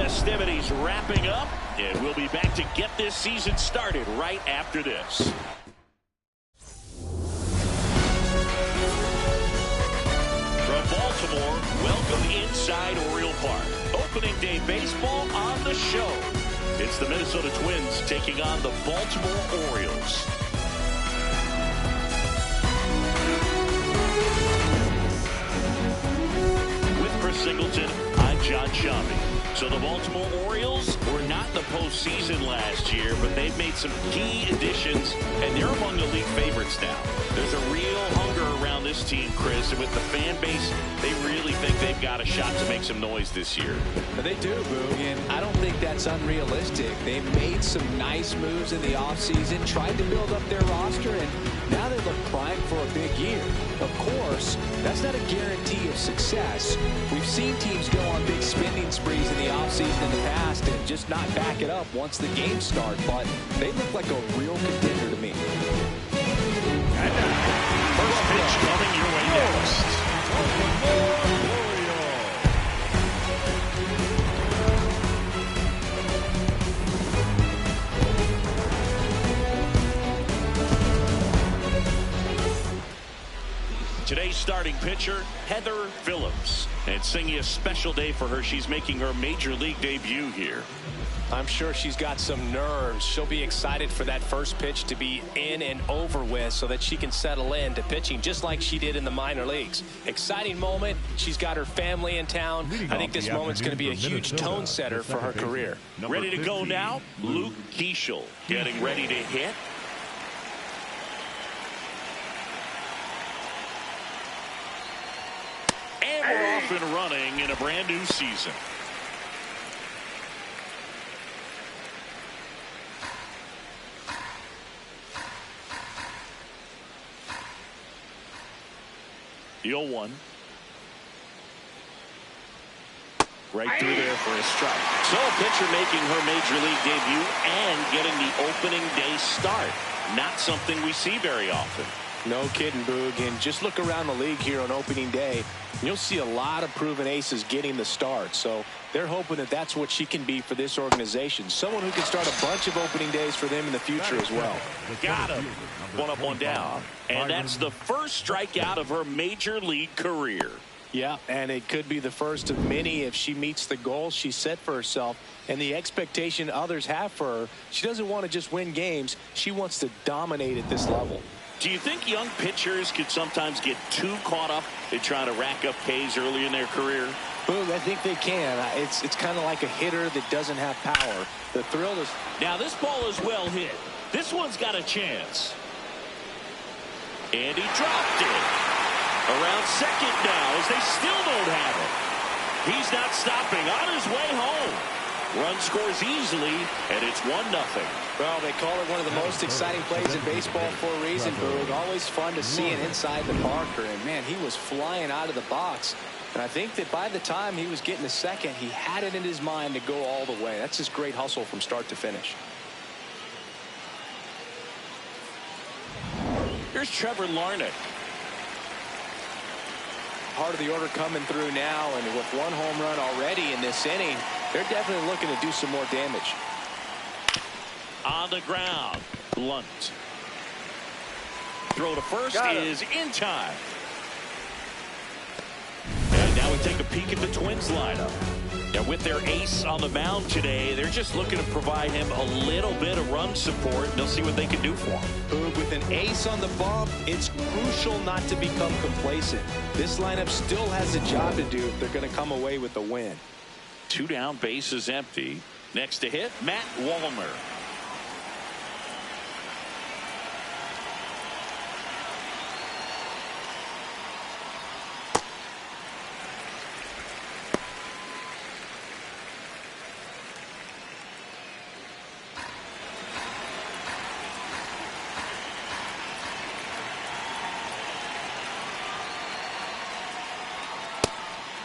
festivities wrapping up, and we'll be back to get this season started right after this. From Baltimore, welcome inside Oriole Park. Opening day baseball on the show. It's the Minnesota Twins taking on the Baltimore Orioles. With Chris Singleton, I'm John Shambi. So the Baltimore Orioles were not in the postseason last year, but they've made some key additions, and they're among the league favorites now. There's a real hunger around this team, Chris, and with the fan base, they really think they've got a shot to make some noise this year. They do, Boog, and I don't think that's unrealistic. They've made some nice moves in the offseason, tried to build up their roster, and now they look primed for a big year. Of course, that's not a guarantee of success. We've seen teams go on big spending sprees in the offseason in the past and just not back it up once the games start, but they look like a real contender to me. And first pitch coming your way next. Today's starting pitcher, Heather Phillips. And it's singing a special day for her. She's making her major league debut here. I'm sure she's got some nerves. She'll be excited for that first pitch to be in and over with so that she can settle in to pitching just like she did in the minor leagues. Exciting moment. She's got her family in town. I think this moment's going to be a huge tone setter for her career. Ready to go now, Luke Keeschel getting ready to hit. And we're off and running in a brand new season. The 0-1. Right through there for a strike. So a pitcher making her major league debut and getting the opening day start. Not something we see very often. No kidding, Boog. And just look around the league here on opening day. You'll see a lot of proven aces getting the start. So they're hoping that that's what she can be for this organization. Someone who can start a bunch of opening days for them in the future as well. Got him. One up, one down. And that's the first strikeout of her major league career. Yeah, and it could be the first of many if she meets the goals she set for herself and the expectation others have for her. She doesn't want to just win games. She wants to dominate at this level. Do you think young pitchers could sometimes get too caught up in trying to rack up Ks early in their career? Boog, I think they can. It's kind of like a hitter that doesn't have power. The thrill is... Now this ball is well hit. This one's got a chance. And he dropped it. Around second now as they still don't have it. He's not stopping on his way home. Run scores easily, and it's 1-0. Well, they call it one of the most exciting plays in baseball for a reason, Boog. Always fun to see it inside the Parker. And, man, he was flying out of the box. And I think that by the time he was getting the second, he had it in his mind to go all the way. That's just great hustle from start to finish. Here's Trevor Larnach. Part of the order coming through now, and with one home run already in this inning, they're definitely looking to do some more damage. On the ground, Blunt. Throw to first is in time. And now we take a peek at the Twins lineup. Now with their ace on the mound today, they're just looking to provide him a little bit of run support, and they'll see what they can do for him. Boog, with an ace on the bump, it's crucial not to become complacent. This lineup still has a job to do if they're going to come away with a win. 2 down, bases empty. Next to hit, Matt Wallner.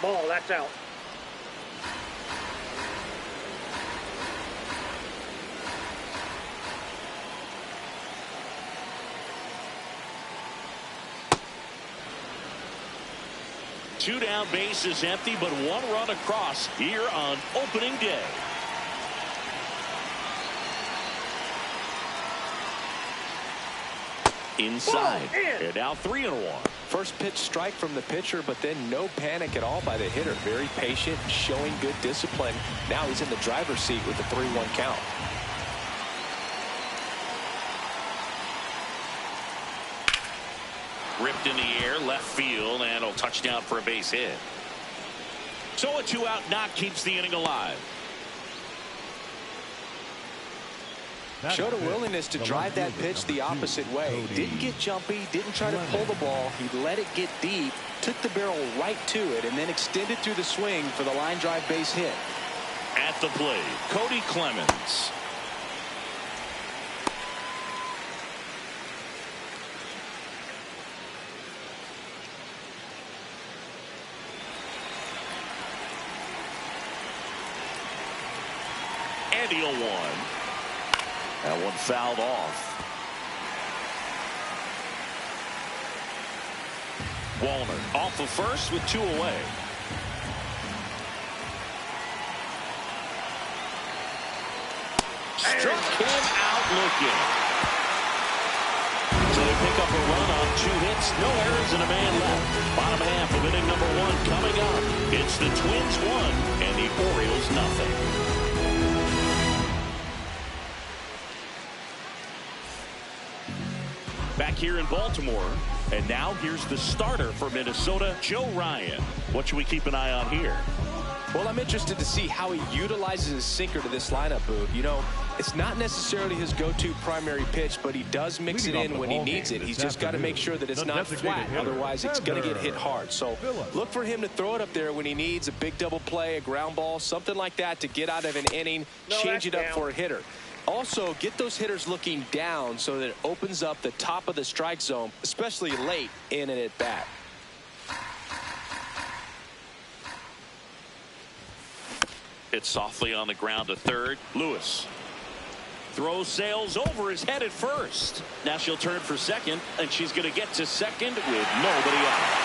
Ball, that's out. 2 down, bases empty, but 1 run across here on opening day. Inside, and now 3-1. First pitch strike from the pitcher, but then no panic at all by the hitter. Very patient, showing good discipline. Now he's in the driver's seat with the 3-1 count. Ripped in the air, left field, and a touchdown for a base hit. So a 2-out knock keeps the inning alive. Showed a willingness to drive that pitch the opposite way. Didn't get jumpy, didn't try to pull the ball. He let it get deep, took the barrel right to it, and then extended through the swing for the line drive base hit. At the plate, Cody Clemens. And the 0-1. That one fouled off. Wallner off the first with 2 away. Struck him out looking. So they pick up a run on 2 hits, no errors, and a man left. Bottom half of inning number 1 coming up. It's the Twins 1 and the Orioles nothing. Back here in Baltimore, and now here's the starter for Minnesota, Joe Ryan. What should we keep an eye on here? Well, I'm interested to see how he utilizes his sinker to this lineup, Boog. You know, it's not necessarily his go-to primary pitch, but he does mix it in when he needs it. He's just got to make sure that it's not flat. Otherwise, it's going to get hit hard. So look for him to throw it up there when he needs a big double play, a ground ball, something like that to get out of an inning, change it up for a hitter. Also, get those hitters looking down so that it opens up the top of the strike zone, especially late in and at bat. Hit softly on the ground to third. Lewis throws, sails over his head at first. Now she'll turn for second, and she's going to get to second with nobody out.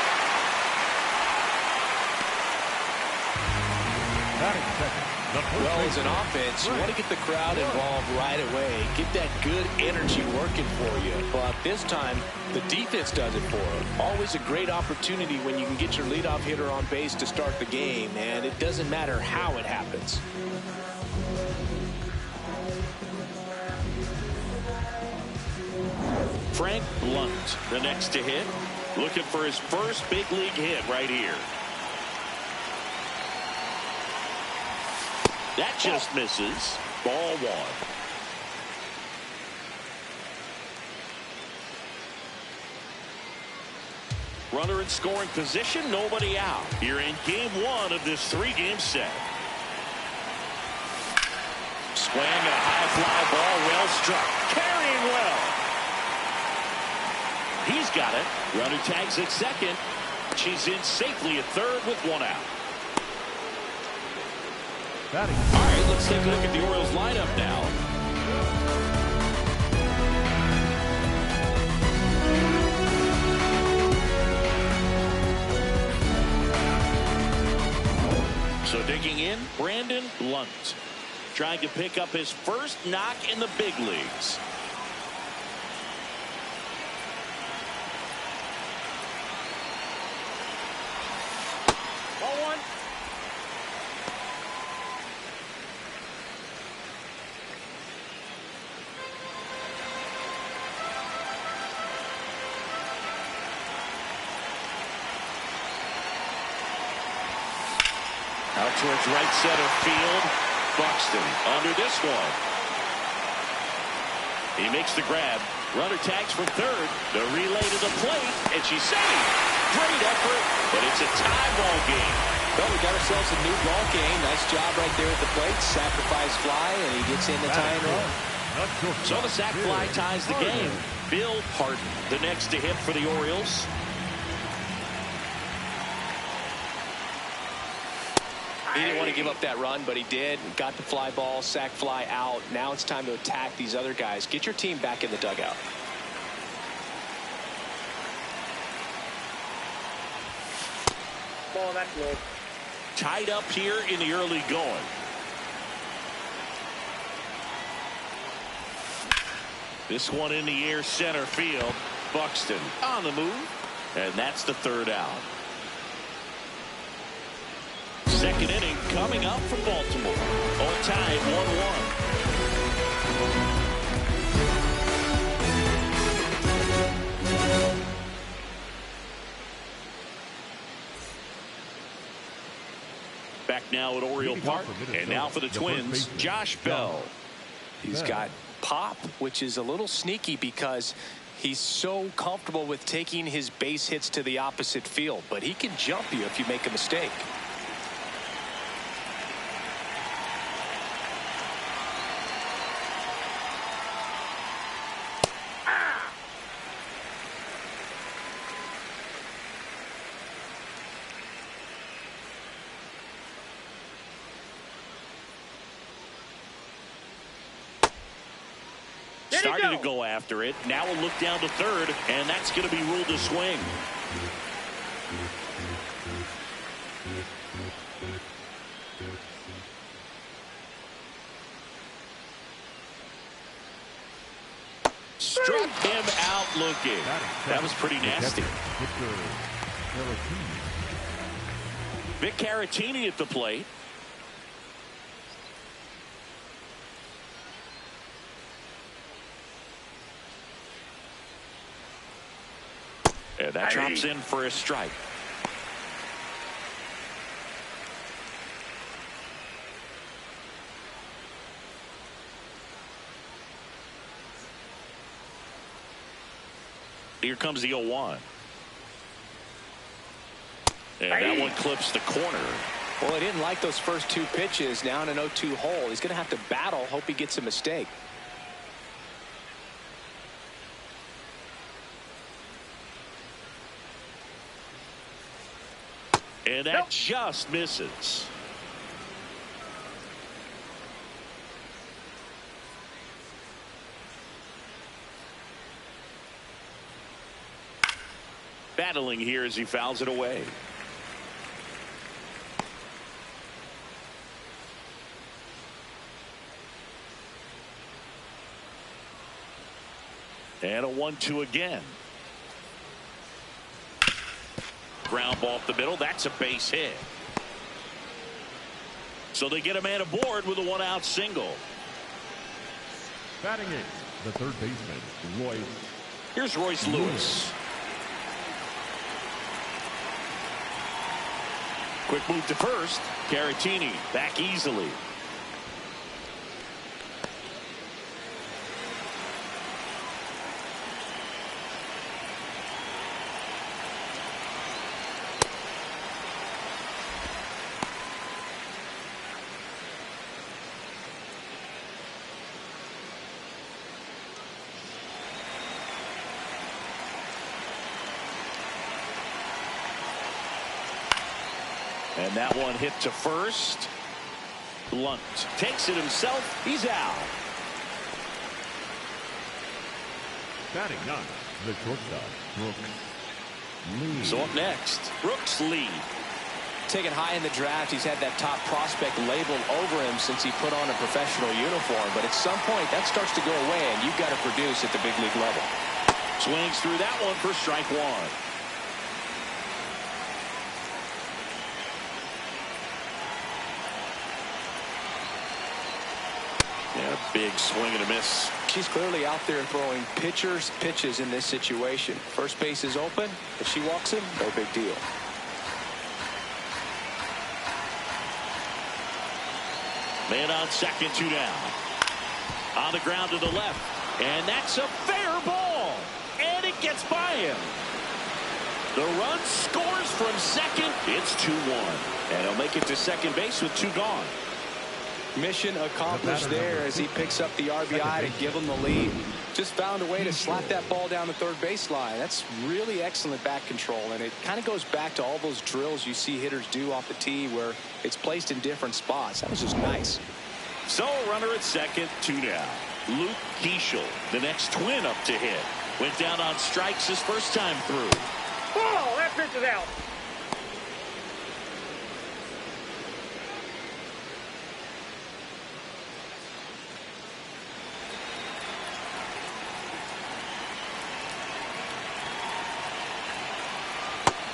Well, as an offense, you want to get the crowd involved right away. Get that good energy working for you. But this time, the defense does it for them. Always a great opportunity when you can get your leadoff hitter on base to start the game, and it doesn't matter how it happens. Frank Blunt, the next to hit, looking for his first big league hit right here. That just misses. Ball 1. Runner in scoring position, nobody out. Here in game 1 of this 3-game set. Swing and a high fly ball, well struck. Carrying well. He's got it. Runner tags at second. She's in safely at third with 1 out. All right, let's take a look at the Orioles lineup now. So digging in, Brandon Blunt, trying to pick up his first knock in the big leagues. Ball 1. Out towards right center field. Buxton under this one. He makes the grab. Runner tags from third. The relay to the plate, and she's saved. Great effort, but it's a tie ball game. Well, we got ourselves a new ball game. Nice job right there at the plate. Sacrifice fly, and he gets in the tying run. So the sac fly ties the game. Bill Harden, the next to hit for the Orioles. He didn't want to give up that run, but he did. Got the fly ball, sac fly out. Now it's time to attack these other guys. Get your team back in the dugout. ball that close. Tied up here in the early going. This one in the air, center field. Buxton on the move, and that's the third out. Second inning coming up for Baltimore. All tied 1-1. Back now at Oriole Park, and now for the Twins, Josh Bell. He's got pop, which is a little sneaky because he's so comfortable with taking his base hits to the opposite field, but he can jump you if you make a mistake. Starting to go after it. Now we'll look down to third, and that's going to be ruled a swing. Struck him out looking. That was pretty nasty. Vic Caratini at the plate. And that drops in for a strike. Here comes the 0-1. And that one clips the corner. Well, he didn't like those first two pitches. Now in an 0-2 hole, he's going to have to battle. Hope he gets a mistake. And that just misses. Battling here as he fouls it away. And a 1-2 again. Ground ball up the middle. That's a base hit. So they get a man aboard with a one-out single. Batting eighth, the third baseman, Royce. Here's Royce Lewis. Quick move to first. Caratini back easily. And that one hit to first. Blunt takes it himself. He's out. Batting ninth, the shortstop, Brooks Lee. So up next, Brooks Lee. Taken high in the draft, he's had that top prospect labeled over him since he put on a professional uniform. But at some point, that starts to go away, and you've got to produce at the big league level. Swings through that one for strike one. And a big swing and a miss. She's clearly out there throwing pitches in this situation. First base is open. If she walks him, no big deal. Man on second, 2 down. On the ground to the left. And that's a fair ball. And it gets by him. The run scores from second. It's 2-1. And he'll make it to second base with 2 gone. Mission accomplished there as he picks up the RBI to give him the lead. Just found a way to slap that ball down the third baseline. That's really excellent bat control, and it kind of goes back to all those drills you see hitters do off the tee where it's placed in different spots. That was just nice. So runner at second, 2 down. Luke Keeschel, the next Twin up to hit. Went down on strikes his first time through. Ball, that pitch is out.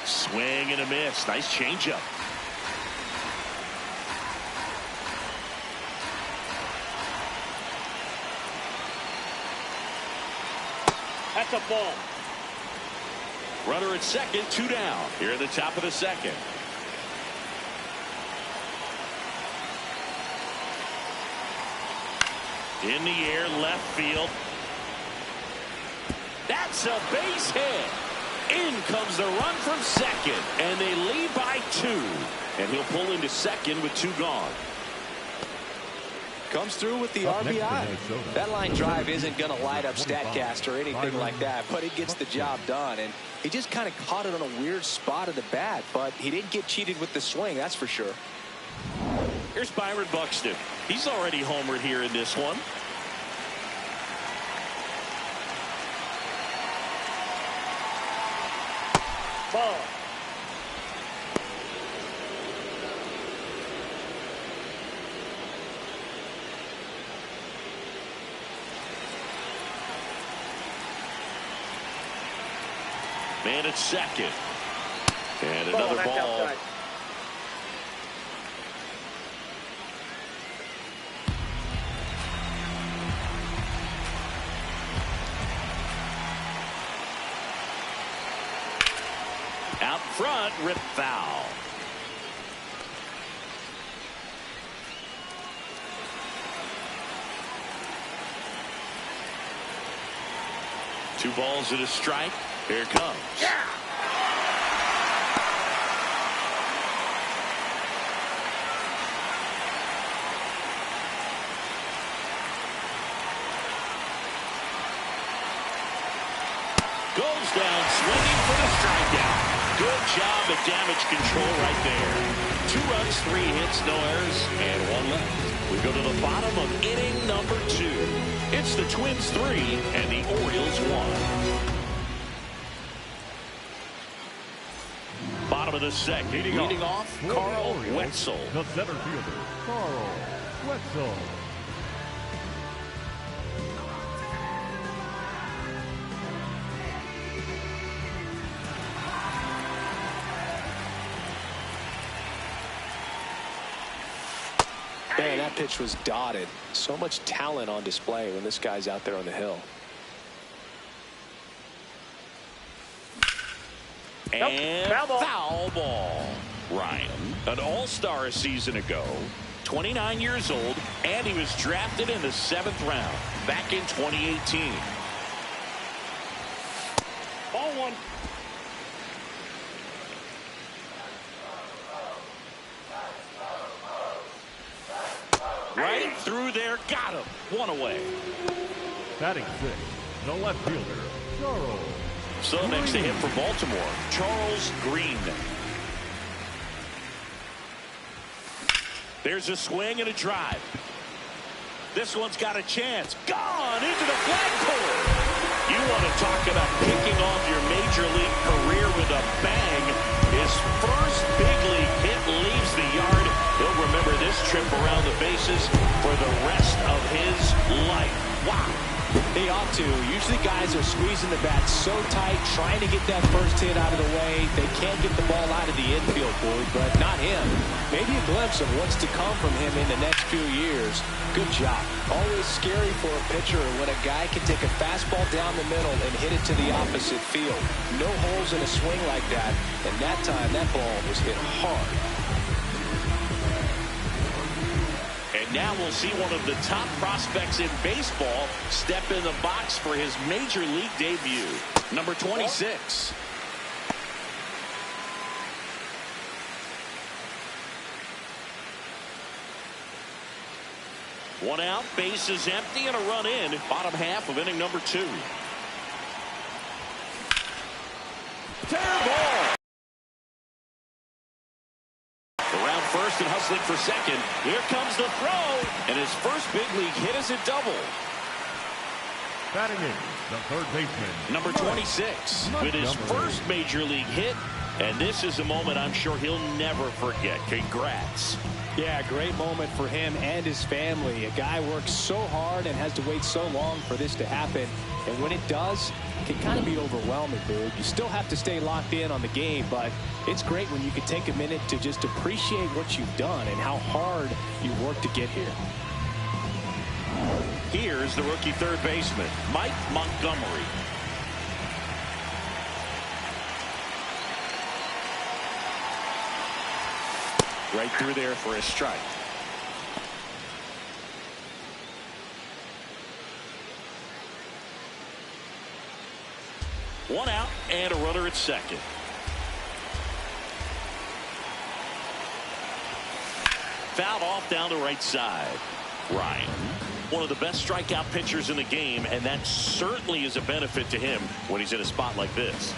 Swing and a miss. Nice changeup. That's a ball. Runner at second, 2 down. Here at the top of the second. In the air, left field. That's a base hit. In comes the run from second, and they lead by 2. And he'll pull into second with 2 gone. Comes through with the RBI. That line drive isn't going to light up StatCast or anything like that, but it gets the job done. And he just kind of caught it on a weird spot of the bat, but he didn't get cheated with the swing, that's for sure. Here's Byron Buxton. He's already homered here in this one. Ball. Man at second. And another That's ball. outside. Out front, rip foul. Two balls and a strike. Here it comes. Yeah. Goes down swinging for the strikeout. Good job at damage control right there. 2 runs, 3 hits, no errors, and 1 left. We go to the bottom of inning number 2. It's the Twins 3 and the Orioles 1. Bottom of the second. Leading off, Carl Wetzel. The center fielder, Carl Wetzel. Man, that pitch was dotted. So much talent on display when this guy's out there on the hill. And Foul ball. foul ball. Ryan, an all-star a season ago, 29 years old, and he was drafted in the 7th round back in 2018. Ball 1. Right through there, got him. 1 away. Batting 6, the left fielder, Charles. So next to him for Baltimore, Charles Green. There's a swing and a drive. This one's got a chance. Gone into the flagpole. You want to talk about kicking off your major league career with a bang. His first big league hit leaves the yard. He'll remember this trip around the bases for the rest of his life. Wow. He ought to. Usually guys are squeezing the bat so tight, trying to get that first hit out of the way. They can't get the ball out of the infield, Boyd, but not him. Maybe a glimpse of what's to come from him in the next few years. Good job. Always scary for a pitcher when a guy can take a fastball down the middle and hit it to the opposite field. No holes in a swing like that, and that time that ball was hit hard. And now we'll see one of the top prospects in baseball step in the box for his major league debut. Number 26. One out, base is empty, and a run in. Bottom half of inning number 2. Fair ball. Around first and hustling for second. Here comes the throw, and his first big league hit is a double. Batting in, the third baseman, Number 26 with his first major league hit And this is a moment I'm sure he'll never forget. Congrats. Yeah, great moment for him and his family. A guy works so hard and has to wait so long for this to happen. And when it does, it can kind of be overwhelming, Boog. You still have to stay locked in on the game, but it's great when you can take a minute to just appreciate what you've done and how hard you worked to get here. Here's the rookie third baseman, Mike Montgomery. Right through there for a strike. One out and a runner at second. Fouled off down the right side. Ryan, one of the best strikeout pitchers in the game, and that certainly is a benefit to him when he's in a spot like this.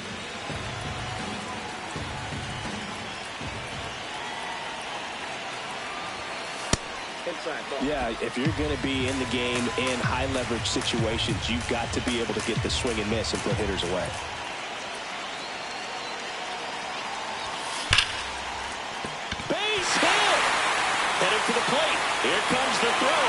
Yeah, if you're going to be in the game in high leverage situations, you've got to be able to get the swing and miss and put hitters away. Base hit! Headed for the plate. Here comes the throw.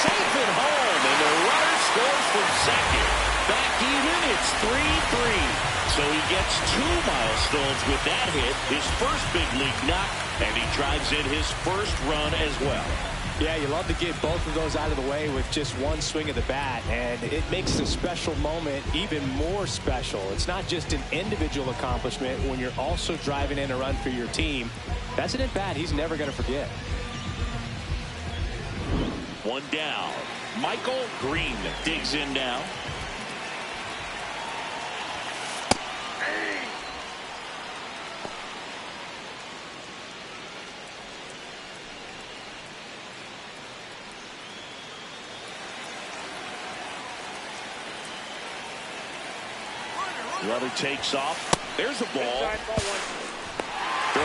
Safe at home, and the runner scores from second. Back even, it's 3-3. So he gets 2 milestones with that hit, his first big league knock, and he drives in his first run as well. Yeah, you love to get both of those out of the way with just one swing of the bat, and it makes the special moment even more special. It's not just an individual accomplishment when you're also driving in a run for your team. That's an at-bat he's never going to forget. One down. Michael Green digs in now. Runner takes off. There's the ball. Throw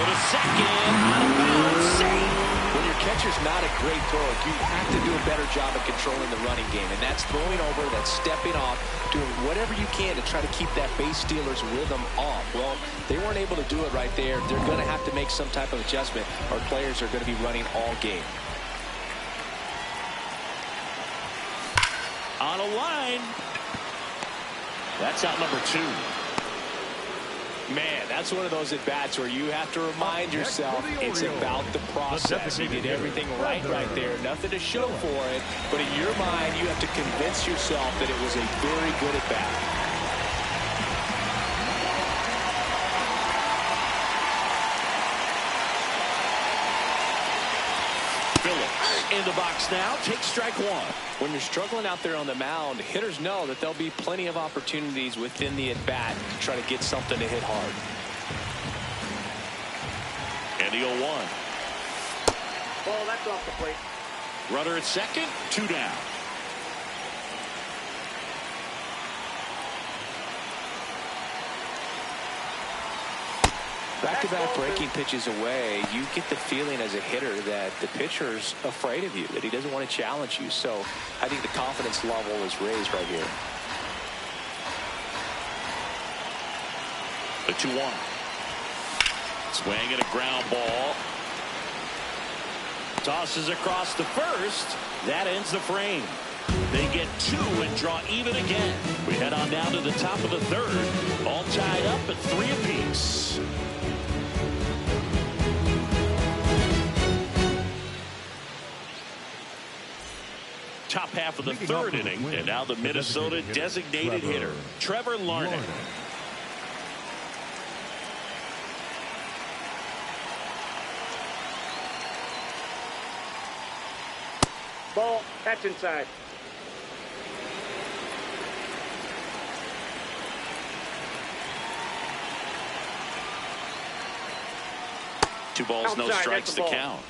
to second. Out of bounds. Safe. When your catcher's not a great thrower, you have to do a better job of controlling the running game. And that's throwing over, that's stepping off, doing whatever you can to try to keep that base stealer's rhythm off. Well, they weren't able to do it right there. They're going to have to make some type of adjustment. Our players are going to be running all game. On a line. That's out number 2. Man, that's one of those at-bats where you have to remind yourself it's about the process. You did everything right there. Nothing to show for it. But in your mind, you have to convince yourself that it was a very good at-bat. In the box now, takes strike 1. When you're struggling out there on the mound, hitters know that there'll be plenty of opportunities within the at-bat to try to get something to hit hard. And the 0-1. Ball, that's off the plate. Runner at second, 2 down. Back-to-back breaking pitches away, you get the feeling as a hitter that the pitcher's afraid of you, that he doesn't want to challenge you. So I think the confidence level is raised right here. The 2-1. Swing and a ground ball. Tosses across the first. That ends the frame. They get 2 and draw even again. We head on down to the top of the third. All tied up at 3 apiece. Top half of the third inning, and now the Minnesota designated hitter, Trevor Larned. Ball, that's inside. Two balls, no strikes to count.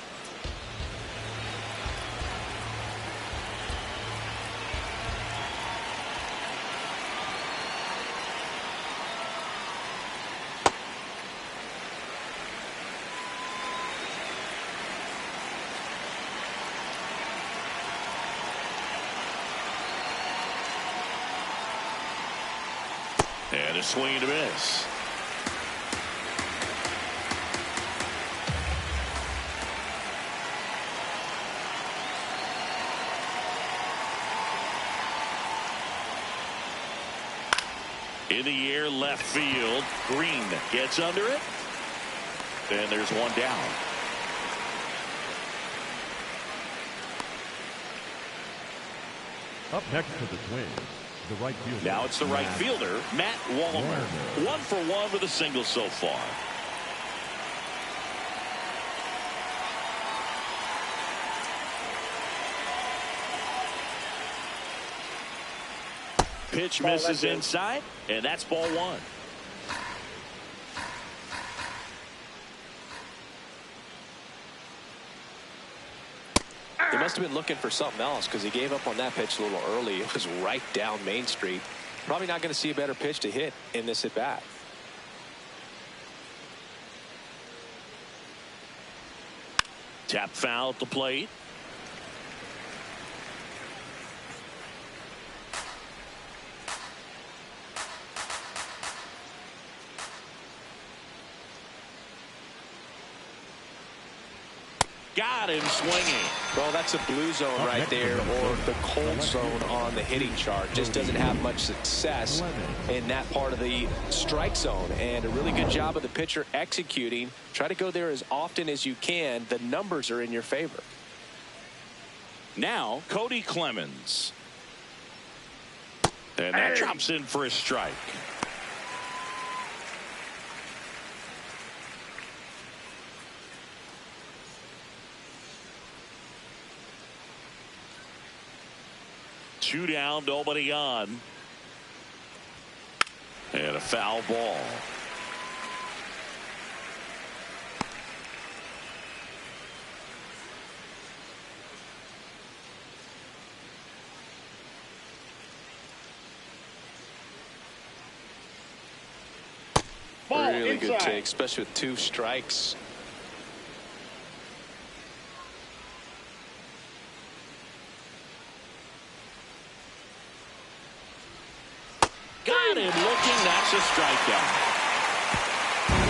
And a swing and a miss. In the air, left field. Green gets under it. And there's one down. Up next for the Twins, the right fielder. Now it's the right fielder, Matt Wallner. 1 for 1 with a single so far. Pitch misses inside, and that's ball 1. They must have been looking for something else because he gave up on that pitch a little early. It was right down Main Street. Probably not going to see a better pitch to hit in this at bat. Tap foul at the plate. Got him swinging. Well, that's a blue zone right there, or the cold zone on the hitting chart. Just doesn't have much success in that part of the strike zone. And a really good job of the pitcher executing. Try to go there as often as you can. The numbers are in your favor. Now Cody Clemens. And that drops in for a strike. Two down, nobody on. And a foul ball. Really good take, especially with 2 strikes. Got him looking. That's a strikeout.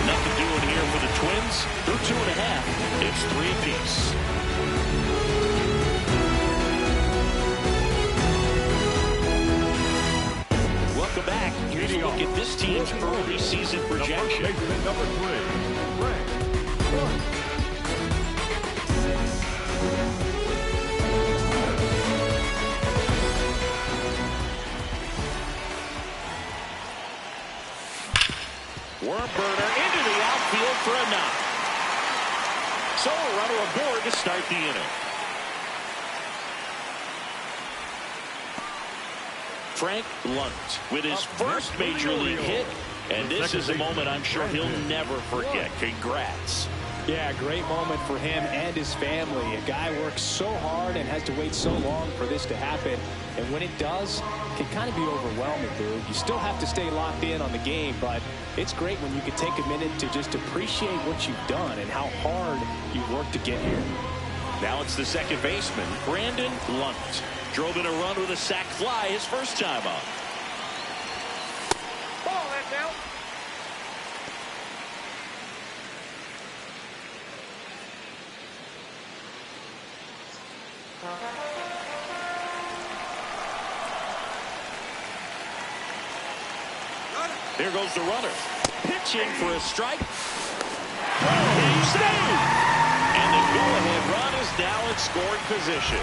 Nothing doing here for the Twins. They're 2.5. It's 3 apiece. Welcome back. Here's a look at this team's early season projection. Number 3, Worm burner into the outfield for a knock. So a runner aboard to start the inning. Frank Lunt with his first major league hit, and this is a moment I'm sure he'll never forget. Congrats. Yeah, great moment for him and his family. A guy works so hard and has to wait so long for this to happen. And when it does, it can kind of be overwhelming, dude. You still have to stay locked in on the game, but it's great when you can take a minute to just appreciate what you've done and how hard you worked to get here. Now it's the second baseman, Brandon Lunt. Drove in a run with a sac fly his first time up. Ball, that's out. There goes the runner. Pitching for a strike. Game saved. And the go-ahead run is now in scoring position.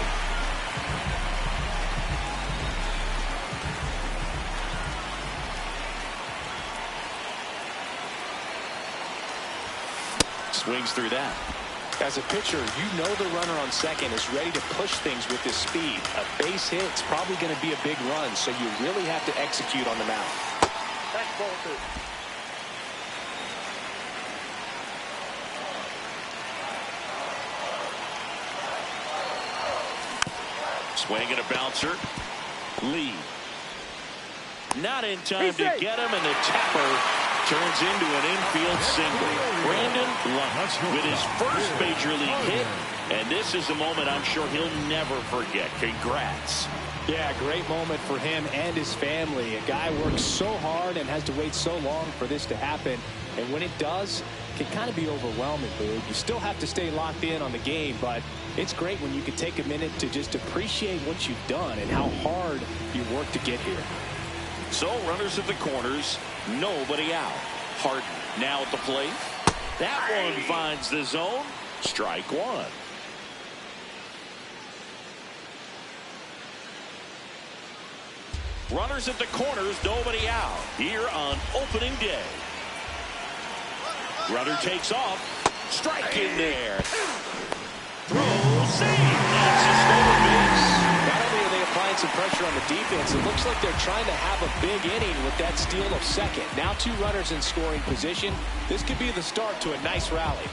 Swings through that. As a pitcher, you know the runner on second is ready to push things with his speed. A base hit is probably going to be a big run, so you really have to execute on the mound. That's ball 2. Swing and a bouncer. Lee. Not in time to get him, and the tapper turns into an infield single. Brandon Lunt with his first major league hit, and this is a moment I'm sure he'll never forget. Congrats. Yeah, great moment for him and his family. A guy works so hard and has to wait so long for this to happen. And when it does, it can kind of be overwhelming, dude. You still have to stay locked in on the game, but it's great when you can take a minute to just appreciate what you've done and how hard you worked to get here. So runners at the corners, nobody out. Harden now at the plate. That one finds the zone. Strike one. Runners at the corners, nobody out here on opening day. Runner takes off. Strike in there. Throw, save. That's a stolen base. Not only are they applying some pressure on the defense, it looks like they're trying to have a big inning with that steal of second. Now 2 runners in scoring position. This could be the start to a nice rally.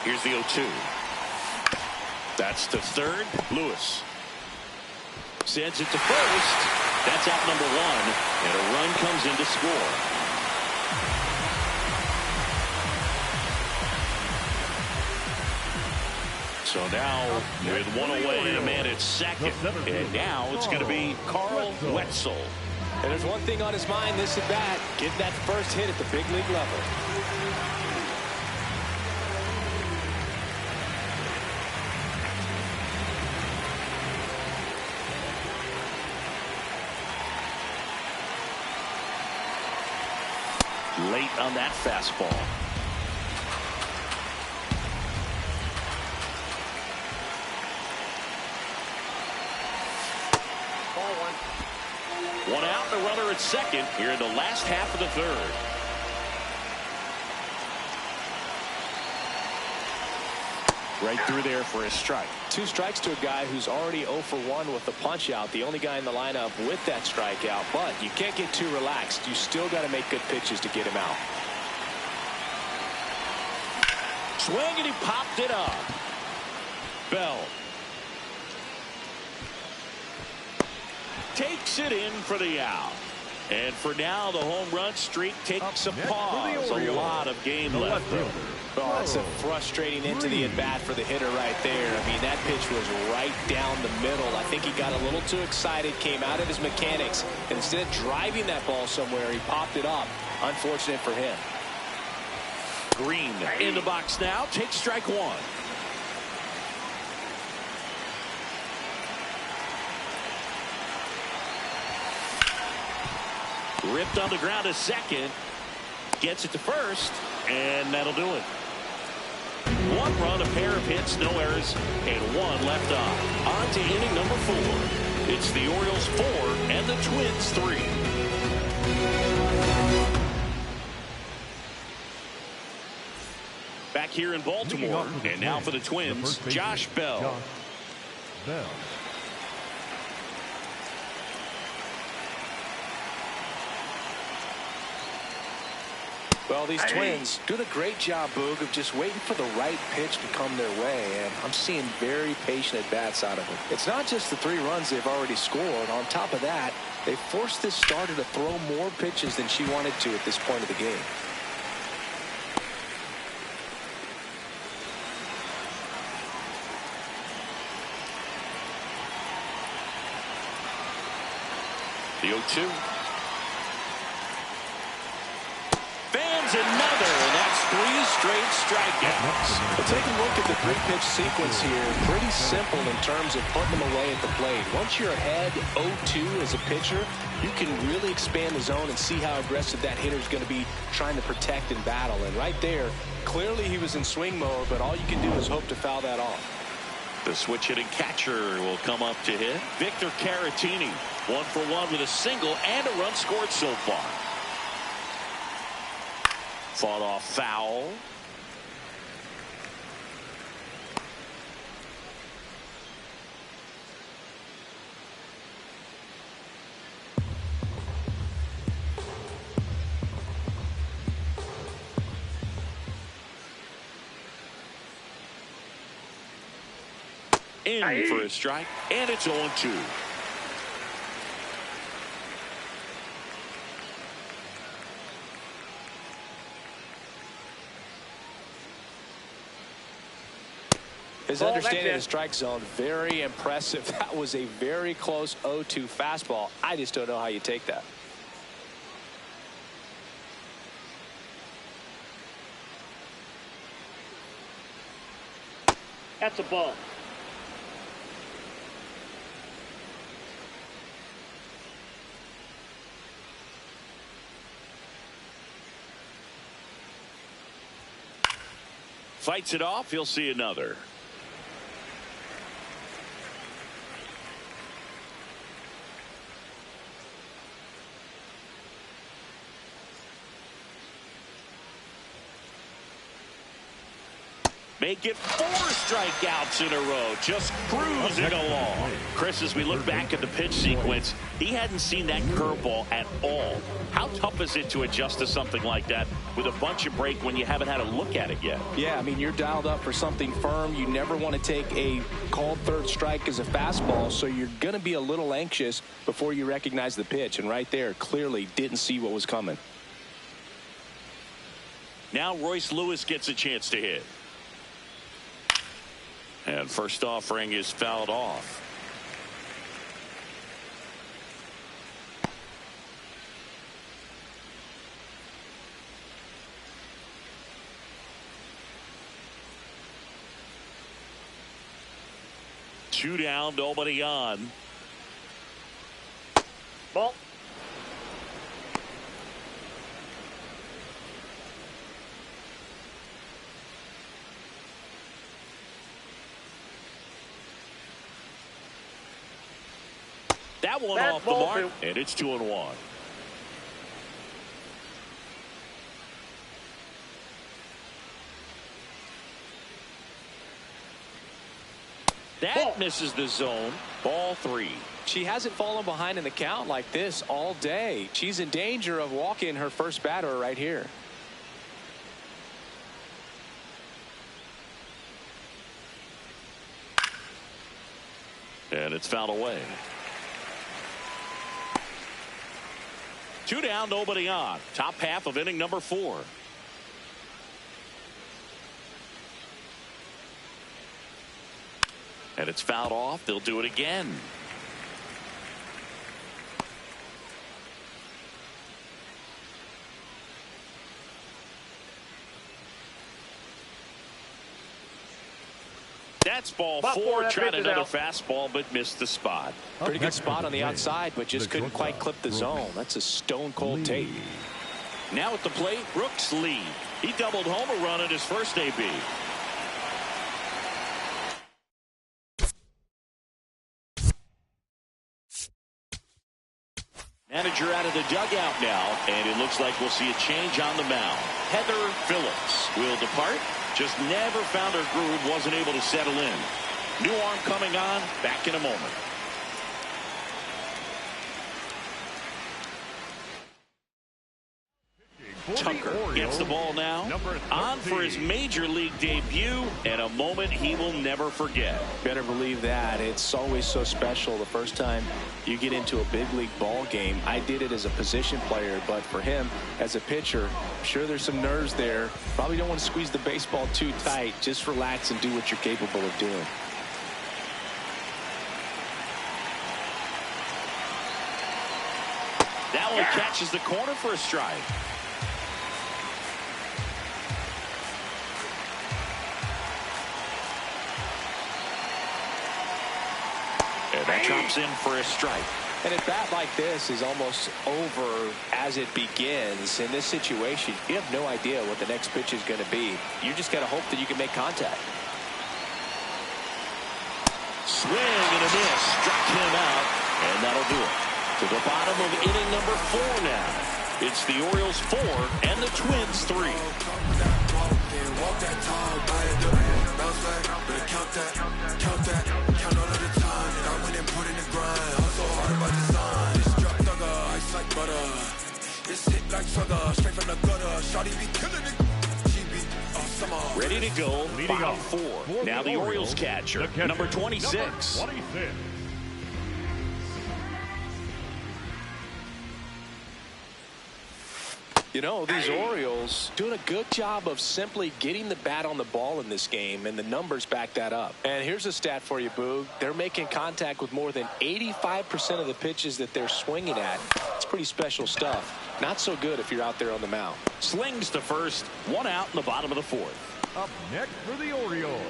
Here's the 0-2. That's to third. Lewis sends it to first. That's out number 1. And a run comes in to score. So now with 1 away, a man at second. And now it's going to be Carl Wetzel. And there's one thing on his mind this at bat, getting that first hit at the big league level. Late on that fastball. Ball 1. One out, the runner at second here in the last half of the third. Right through there for a strike. 2 strikes to a guy who's already 0 for 1 with the punch out. The only guy in the lineup with that strikeout. But you can't get too relaxed. You still got to make good pitches to get him out. Swing and he popped it up. Bell takes it in for the out. And for now, the home run streak takes a pause. A lot of game left. Oh, that's a frustrating into the at-bat for the hitter right there. I mean, that pitch was right down the middle. I think he got a little too excited, came out of his mechanics, and instead of driving that ball somewhere, he popped it up. Unfortunate for him. Green in the box now. Takes strike 1. Ripped on the ground to second. Gets it to first. And that'll do it. 1 run, a pair of hits, no errors, and 1 left on. On to inning number 4. It's the Orioles 4 and the Twins 3. Back here in Baltimore. And now for the Twins, Josh Bell. Well, these Twins doing a great job, Boog, of just waiting for the right pitch to come their way, and I'm seeing very patient at-bats out of it. It's not just the 3 runs they've already scored. On top of that, they forced this starter to throw more pitches than she wanted to at this point of the game. The 0-2. Another, and that's 3 straight strikeouts. But take a look at the 3-pitch sequence here. Pretty simple in terms of putting them away at the plate. Once you're ahead 0-2 as a pitcher, you can really expand the zone and see how aggressive that hitter is going to be trying to protect and battle. And right there, clearly he was in swing mode, but all you can do is hope to foul that off. The switch hitting catcher will come up to hit. Victor Caratini, 1 for 1 with a single and a run scored so far. Fought off foul. In for a strike, and it's 0-2. His understanding of the strike zone, very impressive. That was a very close 0-2 fastball. I just don't know how you take that. That's a ball. Fights it off. He'll see another. Make it 4 strikeouts in a row, just cruising along. Chris, as we look back at the pitch sequence, he hadn't seen that curveball at all. How tough is it to adjust to something like that with a bunch of break when you haven't had a look at it yet? Yeah, I mean, you're dialed up for something firm. You never want to take a called third strike as a fastball, so you're going to be a little anxious before you recognize the pitch. And right there, clearly didn't see what was coming. Now Royce Lewis gets a chance to hit. And first offering is fouled off. Two down, nobody on. Ball. That one That's off the ball mark, 2. and it's 2-1. That Ball. misses the zone. Ball 3. She hasn't fallen behind in the count like this all day. She's in danger of walking her first batter right here. And it's fouled away. 2 down, nobody on. Top half of inning number 4. And it's fouled off. They'll do it again. That's ball 4. That Tried pitch is another out. fastball, but missed the spot. Pretty good spot on the outside, but just couldn't quite clip the zone. That's a stone-cold take. Now at the plate, Brooks Lee. He doubled home a run at his first AB. Manager out of the dugout now, and it looks like we'll see a change on the mound. Heather Phillips will depart. Just never found her groove, wasn't able to settle in. New arm coming on, back in a moment. Tucker gets the ball now, on for his major league debut, and a moment he will never forget. Better believe that. It's always so special the first time you get into a big league ball game. I did it as a position player, but for him as a pitcher, I'm sure there's some nerves there. Probably don't want to squeeze the baseball too tight. Just relax and do what you're capable of doing. That one catches the corner for a strike. And that drops in for a strike. And a bat like this is almost over as it begins. In this situation, you have no idea what the next pitch is going to be. You just got to hope that you can make contact. Swing and a miss. Struck him out, and that'll do it. To the bottom of inning number 4 now. It's the Orioles 4 and the Twins 3. Ready to go. Leading Bottom off 4. Now the Orioles catcher, number 26. Number 26. You know, these Orioles doing a good job of simply getting the bat on the ball in this game, and the numbers back that up. And here's a stat for you, Boog. They're making contact with more than 85% of the pitches that they're swinging at. It's pretty special stuff. Not so good if you're out there on the mound. Slings to first. 1 out in the bottom of the 4th. Up next for the Orioles,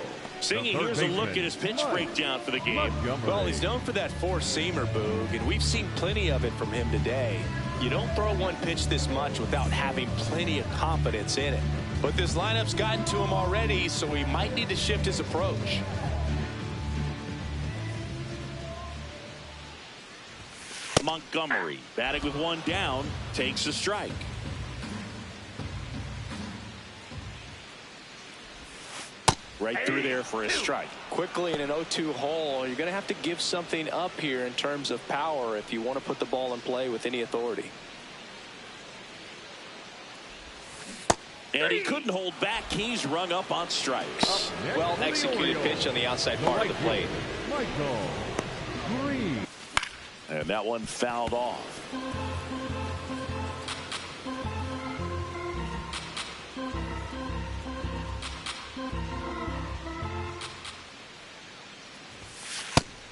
Singing, here's a look at his pitch breakdown for the game. Well, he's known for that four-seamer, Boog, and we've seen plenty of it from him today. You don't throw one pitch this much without having plenty of confidence in it. But this lineup's gotten to him already, so he might need to shift his approach. Montgomery, batting with one down, takes a strike. Right through there for a strike. Quickly in an 0-2 hole, you're going to have to give something up here in terms of power if you want to put the ball in play with any authority. And he couldn't hold back. He's rung up on strikes. Well executed pitch on the outside part of the plate. And that one fouled off.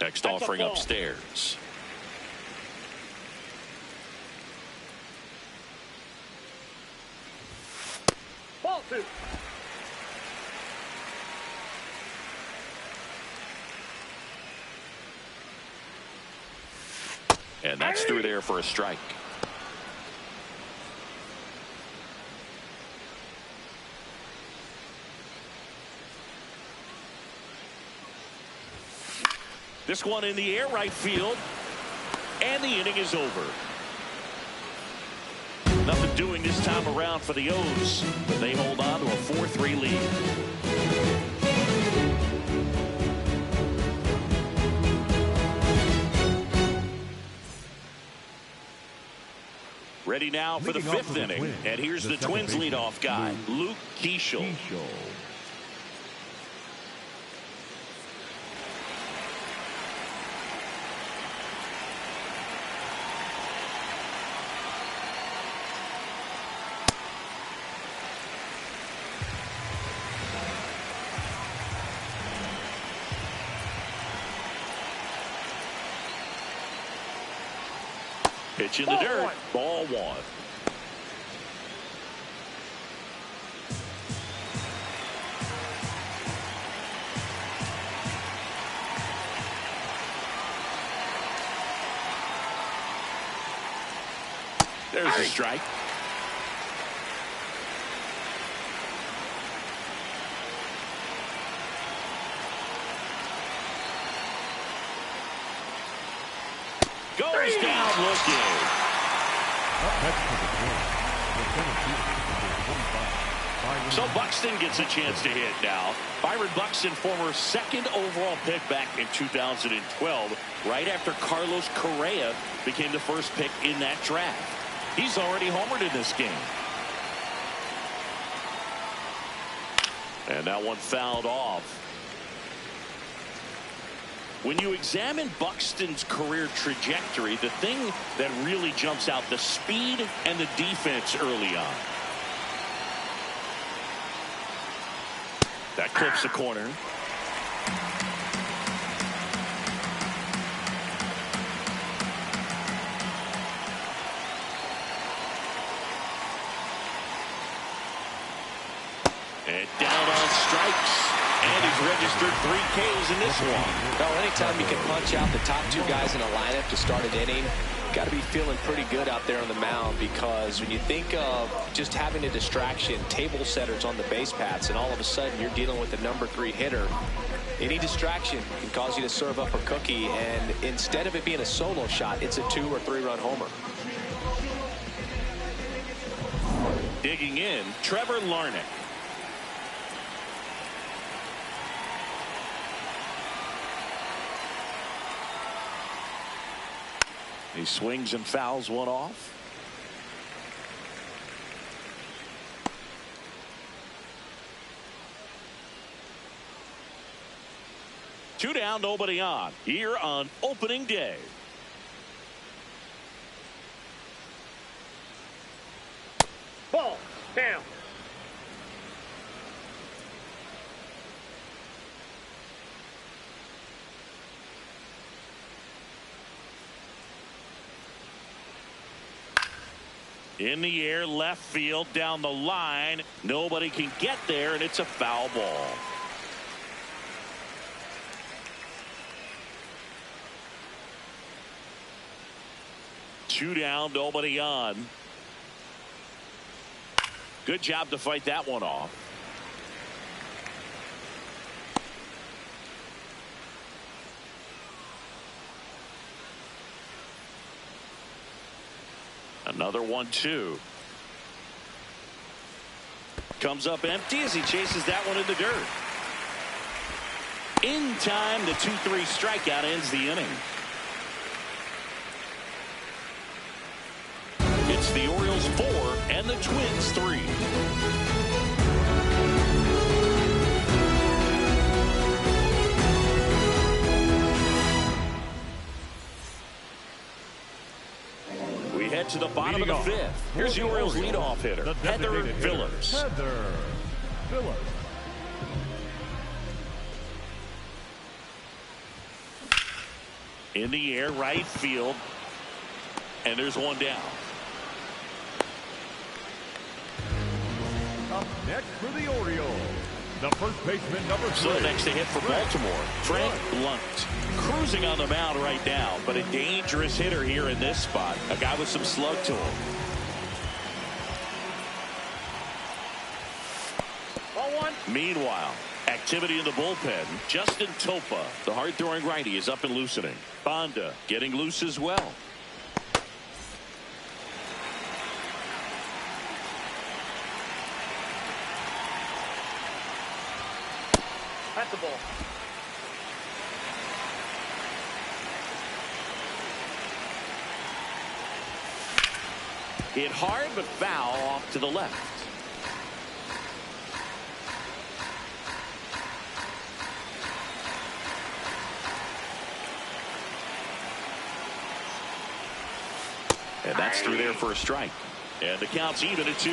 Next offering upstairs. Ball two. And that's through there for a strike. This one in the air, right field. And the inning is over. Nothing doing this time around for the O's. They hold on to a 4-3 lead. Ready now for the fifth inning. And here's the Twins leadoff guy, Luke Keeschel. Pitch in the dirt. Ball one. There's a strike. Goes down looking. So Buxton gets a chance to hit now. Byron Buxton, former second overall pick back in 2012, right after Carlos Correa became the first pick in that draft. He's already homered in this game. And that one fouled off. When you examine Buxton's career trajectory, the thing that really jumps out, the speed and the defense early on. That clips the corner. And down on strikes. And he's registered 3 Ks in this one. Well, anytime you can punch out the top two guys in a lineup to start an inning, got to be feeling pretty good out there on the mound, because when you think of just having a distraction, table setters on the base paths, and all of a sudden you're dealing with the number 3 hitter, any distraction can cause you to serve up a cookie, and instead of it being a solo shot, it's a 2- or 3-run homer. Digging in, Trevor Larnach. He swings and fouls one off. Two down, nobody on. Here on opening day. Ball down. In the air, left field, down the line. Nobody can get there, and it's a foul ball. 2 down, nobody on. Good job to fight that one off. Another 1-2. Comes up empty as he chases that one in the dirt. In time, the 2-3 strikeout ends the inning. It's the Orioles 4 and the Twins 3. We head to the bottom of the 5th. Here's the Orioles leadoff hitter, Heather Villers. Heather Villers. In the air, right field. And there's one down. Up next for the Orioles, the first baseman, number 3. So next to hit for Baltimore, Frank Lunt. Cruising on the mound right now, but a dangerous hitter here in this spot. A guy with some slug to him. Ball 1. Meanwhile, activity in the bullpen. Justin Topa, the hard-throwing righty, is up and loosening. Bonda getting loose as well. That's the ball. Hit hard but foul off to the left. And that's through there for a strike. And the count's even at 2.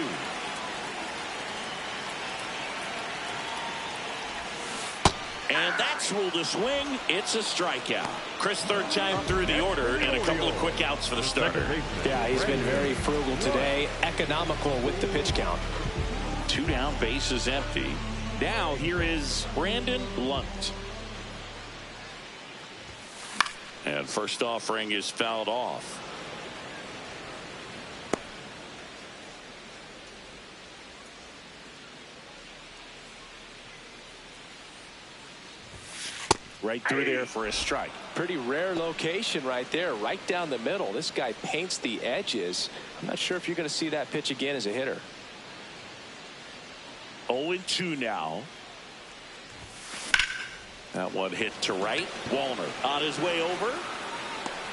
And that's ruled a swing. It's a strikeout. Chris, third time through the order and a couple of quick outs for the starter. Yeah, he's been very frugal today. Economical with the pitch count. 2 down, base is empty. Now here is Brandon Lunt. And first offering is fouled off. Right through there for a strike. Pretty rare location right there, right down the middle. This guy paints the edges. I'm not sure if you're going to see that pitch again as a hitter. 0-2 now. That one hit to right. Wallner on his way over.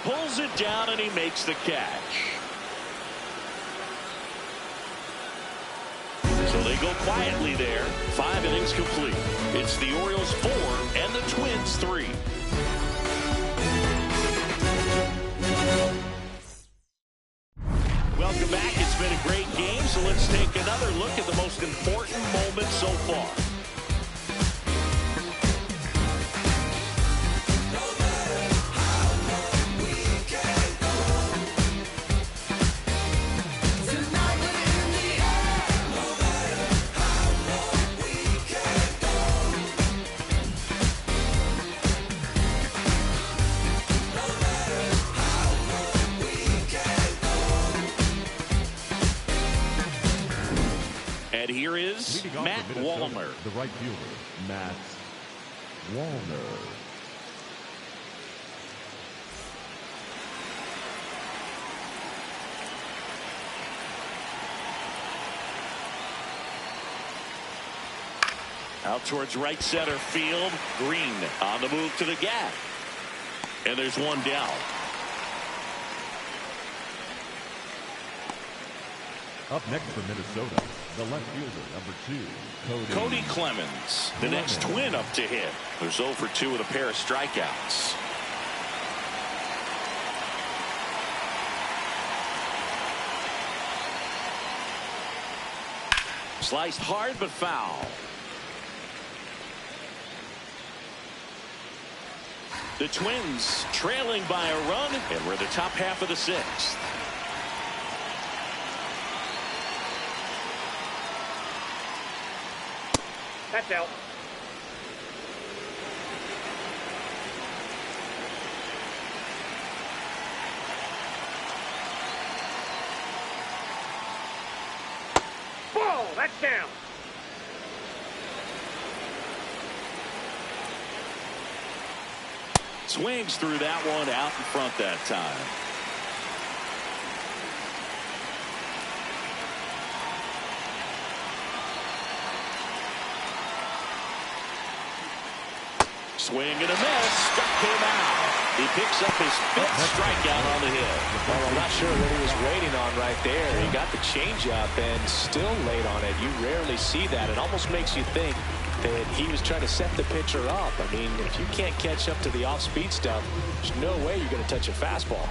Pulls it down and he makes the catch. So they go quietly there. 5 innings complete. It's the Orioles 4 and the Twins 3. Welcome back. It's been a great game, so let's take another look at the most important moments so far. And here is Matt Wallner. The right fielder, Matt Wallner. Out towards right center field. Green on the move to the gap. And there's one down. Up next for Minnesota, the left fielder, number 2, Cody Clemens, the next Twin up to hit. There's 0 for 2 with a pair of strikeouts. Sliced hard but foul. The Twins trailing by a run, and we're the top half of the 6th. That's out. Ball, that's down. Swings through that one out in front that time. Swing and a miss. Struck him out. He picks up his 5th strikeout on the hit. Well, I'm not sure what he was waiting on right there. He got the changeup and still laid on it. You rarely see that. It almost makes you think that he was trying to set the pitcher up. I mean, if you can't catch up to the off-speed stuff, there's no way you're going to touch a fastball.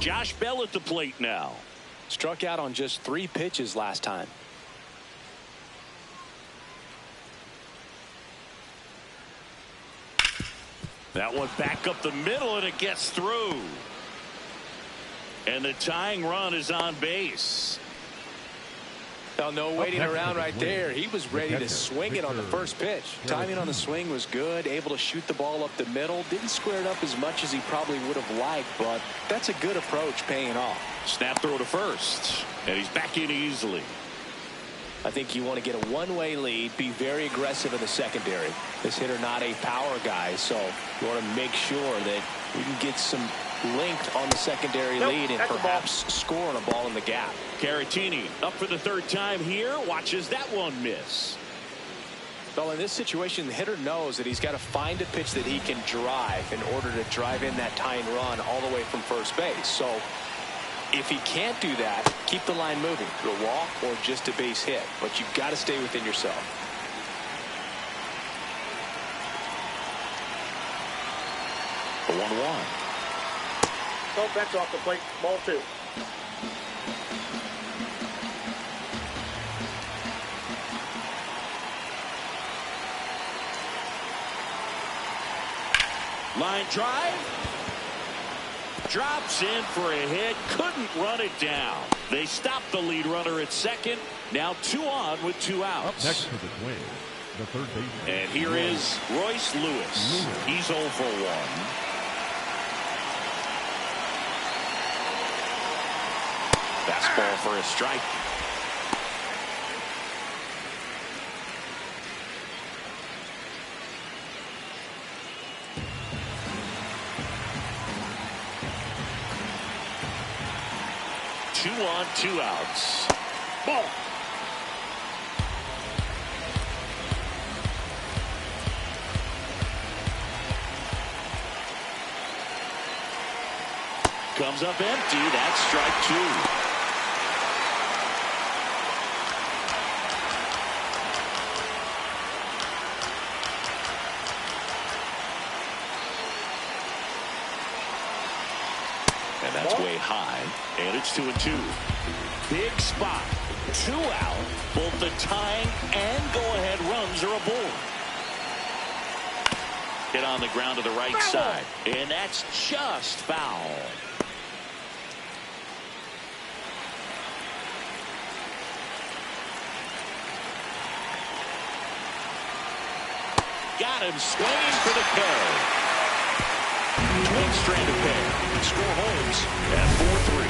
Josh Bell at the plate now. Struck out on just 3 pitches last time. That one back up the middle, and it gets through. And the tying run is on base. Well, no waiting around right there. He was ready to swing it on the first pitch. Timing on the swing was good, able to shoot the ball up the middle. Didn't square it up as much as he probably would have liked, but that's a good approach, paying off. Snap throw to first, and he's back in easily. I think you want to get a one-way lead, be very aggressive in the secondary. This hitter not a power guy, so you want to make sure that we can get some length on the secondary lead and perhaps score on a ball in the gap. Caratini up for the 3rd time here. Watches that one miss. Well, in this situation, the hitter knows that he's got to find a pitch that he can drive in order to drive in that tying run all the way from first base. So if he can't do that, keep the line moving through a walk or just a base hit. But you've got to stay within yourself. The 1-1. Oh, that's off the plate. Ball 2. Line drive. Drops in for a hit. Couldn't run it down. They stopped the lead runner at second. Now 2 on with 2 outs. Up next to the Twins, the third baseman. And here is Royce Lewis. He's 0 for 1. Fastball for a strike. Two on, 2 outs. Ball. Comes up empty. That's strike 2. And that's way high. And it's 2-2. Big spot. 2 out. Both the tying and go-ahead runs are aboard. Hit on the ground to the right side. And that's just foul. Got him swinging for the carry. Twins strand a pair. Score holds at 4-3.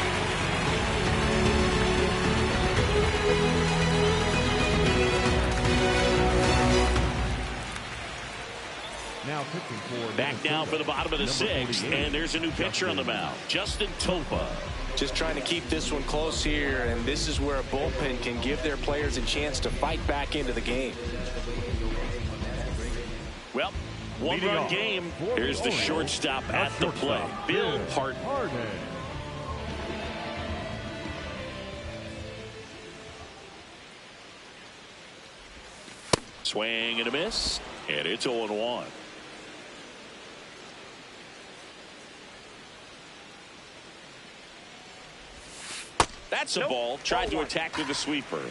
Now pitching for back down for the bottom of the 6th, and there's a new pitcher on the mound, Justin Topa. Just trying to keep this one close here, and this is where a bullpen can give their players a chance to fight back into the game. Well, 1-run game. Here's the shortstop at the plate, Bill Harden. Swing and a miss, and it's 0-1. That's a ball. Tried to attack with the sweeper.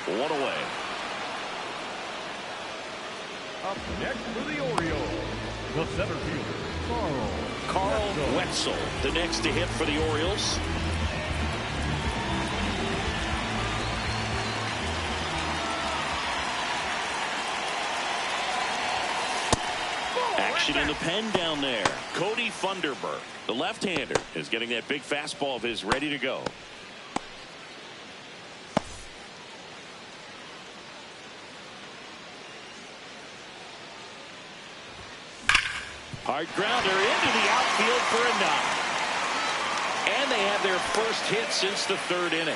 One away. Up next for the Orioles, the center fielder, Carl Wetzel, the next to hit for the Orioles. action in the pen down there. Cody Funderburk, the left-hander, is getting that big fastball of his ready to go. Hard grounder into the outfield for a knock. And they have their first hit since the third inning.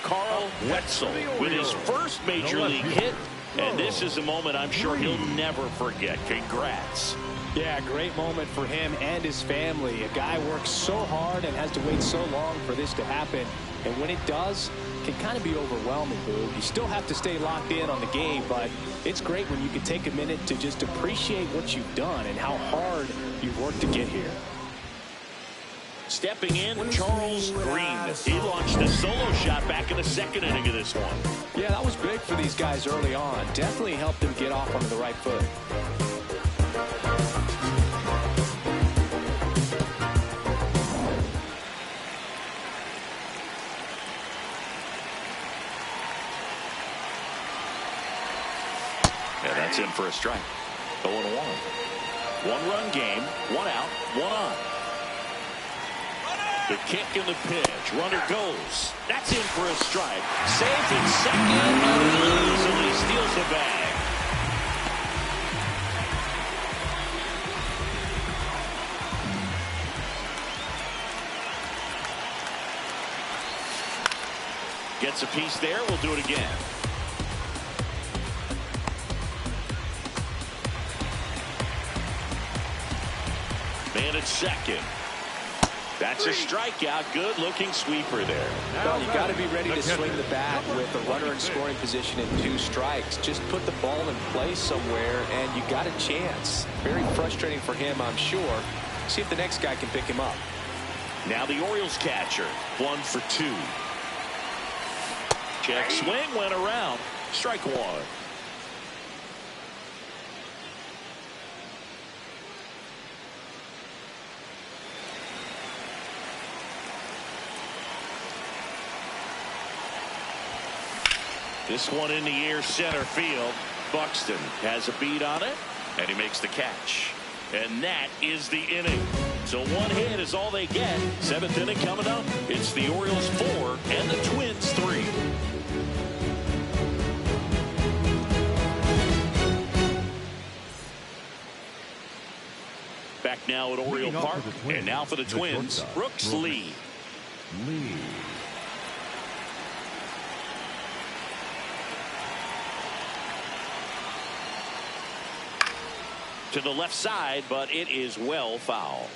Carl Wetzel with his first major league hit. And this is a moment I'm sure he'll never forget. Congrats. Yeah, great moment for him and his family. A guy works so hard and has to wait so long for this to happen. And when it does, it can kind of be overwhelming, Boo. You still have to stay locked in on the game, but it's great when you can take a minute to just appreciate what you've done and how hard you've worked to get here. Stepping in, Charles Green. He launched a solo shot back in the second inning of this one. Yeah, that was big for these guys early on. Definitely helped them get off onto the right foot. Yeah, that's in for a strike. 0-1. One-run game, one out, one on. The kick and the pitch. Runner goes. That's in for a strike. Saves in second and easily steals the bag. Gets a piece there. We'll do it again. Man at second. That's a strikeout. Good looking sweeper there. Well, you got to be ready to swing the bat with a runner in scoring position and 2 strikes. Just put the ball in place somewhere and you got a chance. Very frustrating for him, I'm sure. See if the next guy can pick him up. Now the Orioles catcher. 1 for 2. Check swing went around. Strike 1. This one in the air, center field. Buxton has a beat on it, and he makes the catch. And that is the inning. So 1 hit is all they get. 7th inning coming up. It's the Orioles 4 and the Twins 3. Back now at Oriole Park, and now for the Twins, Brooks Lee. To the left side, but it is well foul.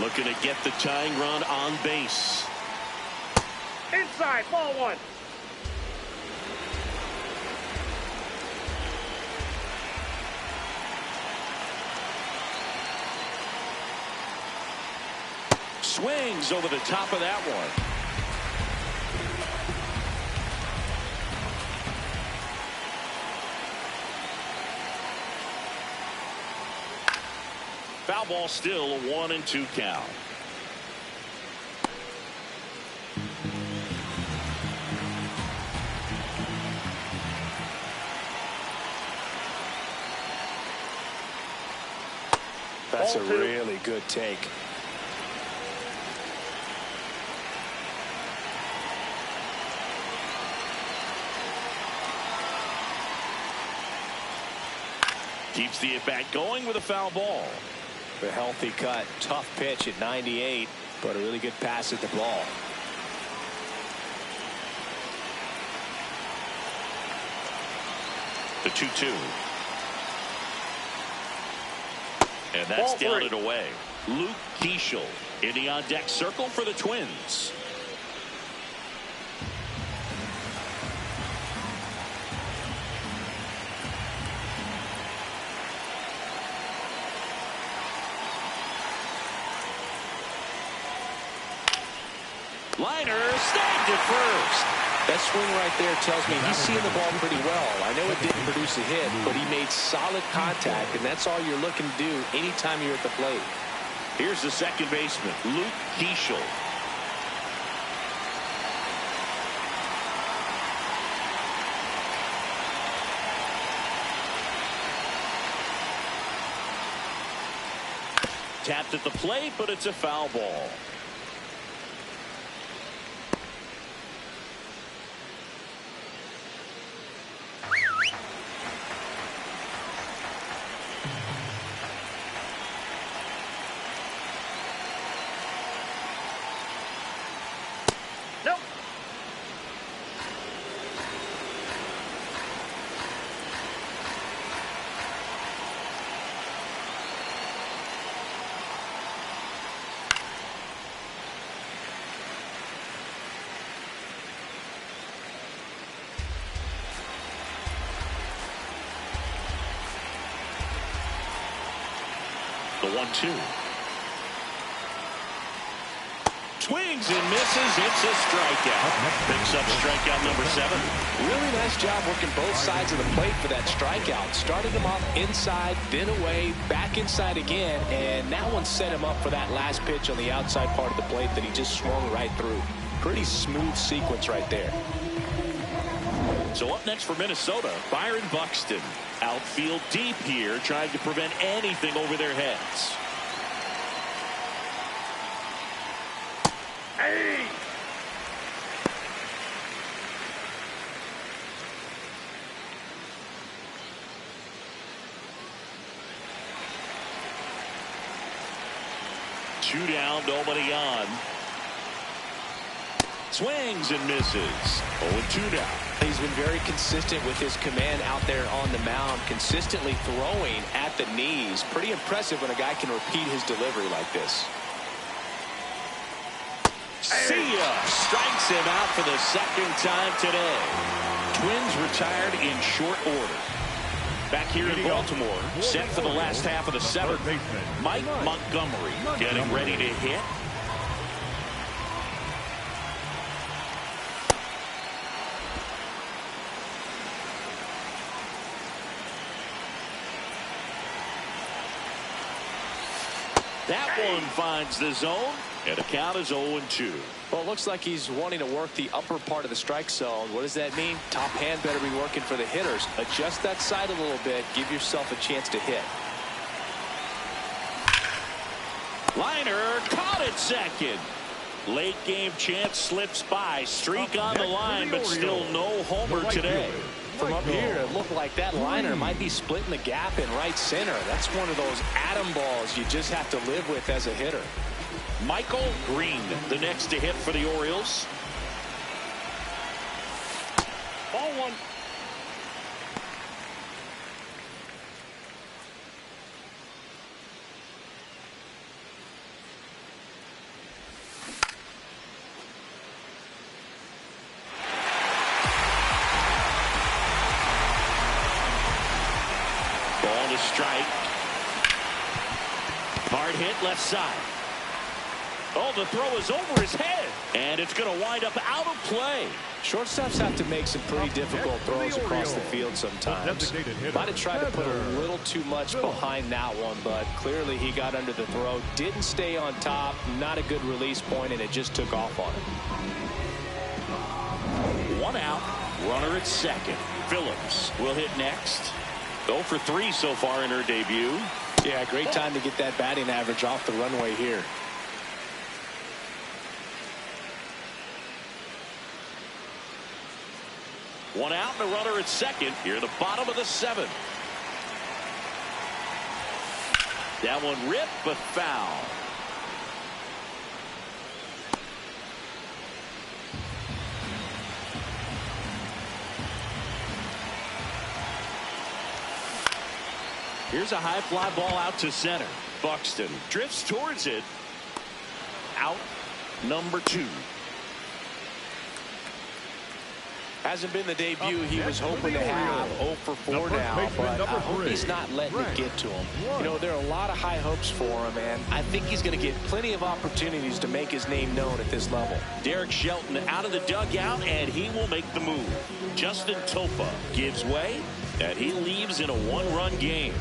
Looking to get the tying run on base. Inside, ball 1. Swings over the top of that one. Foul ball, still a 1-2 count. That's a really good take. Keeps the at-bat going with a foul ball. The healthy cut. Tough pitch at 98, but a really good pass at the ball. The 2-2. And that's down and away. Luke Keeschel in the on-deck circle for the Twins. Liner snagged at first. That swing right there tells me he's seeing the ball pretty well. I know it didn't produce a hit, but he made solid contact, and that's all you're looking to do anytime you're at the plate. Here's the second baseman, Luke Keeschel. Tapped at the plate, but it's a foul ball. Nope. The 1-2. Swings and misses. It's a strikeout. Picks up strikeout number 7. Really nice job working both sides of the plate for that strikeout. Started him off inside, then away, back inside again, and that one set him up for that last pitch on the outside part of the plate that he just swung right through. Pretty smooth sequence right there. So up next for Minnesota, Byron Buxton. Outfield deep here, trying to prevent anything over their heads. Hey! Two down, nobody on. Swings and misses. 0-2 now. He's been very consistent with his command out there on the mound, consistently throwing at the knees. Pretty impressive when a guy can repeat his delivery like this. See ya! Strikes him out for the second time today. Twins retired in short order. Back here in Baltimore, set for the last half of the 7th. Mike Montgomery getting ready to hit. That one finds the zone, and the count is 0-2. Well, it looks like he's wanting to work the upper part of the strike zone. What does that mean? Top hand better be working for the hitters. Adjust that side a little bit. Give yourself a chance to hit. Liner caught at second. Late game chance slips by. Streak on the line, but still no homer today. From up here, it looked like that liner might be splitting the gap in right center. That's one of those atom balls you just have to live with as a hitter. Michael Green, the next to hit for the Orioles. Ball 1. Ball to strike. Hard hit left side. Oh, the throw is over his head, and it's going to wind up out of play. Shortstops have to make some pretty difficult throws across the field sometimes. Might have tried to put a little too much behind that one, but clearly he got under the throw, didn't stay on top, not a good release point, and it just took off on him. 1 out, runner at second. Phillips will hit next. 0 for 3 so far in her debut. Yeah, great time to get that batting average off the runway here. One out and a runner at second here in the bottom of the 7th. That one ripped but foul. Here's a high fly ball out to center. Buxton drifts towards it. Out number 2. Hasn't been the debut he was hoping to have. 0 for 4 now, but I hope he's not letting it get to him. You know, there are a lot of high hopes for him, and I think he's going to get plenty of opportunities to make his name known at this level. Derek Shelton out of the dugout, and he will make the move. Justin Topa gives way, and he leaves in a 1-run game.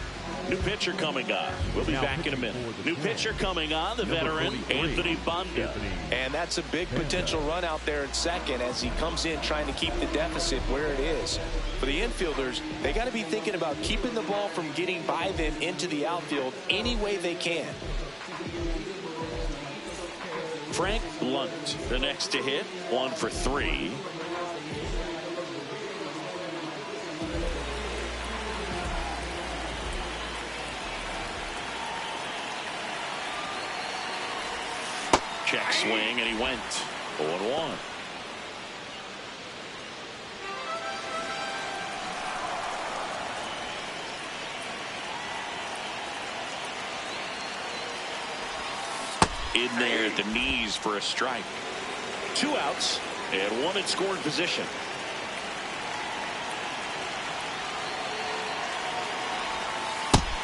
New pitcher coming on. We'll be back in a minute. New pitcher coming on, the veteran, Anthony Banda. And that's a big potential run out there at second as he comes in trying to keep the deficit where it is. For the infielders, they got to be thinking about keeping the ball from getting by them into the outfield any way they can. Frank Lunt, the next to hit, 1 for 3. Check swing, and he went 0-1. In there at the knees for a strike. 2 outs and 1 in scoring position.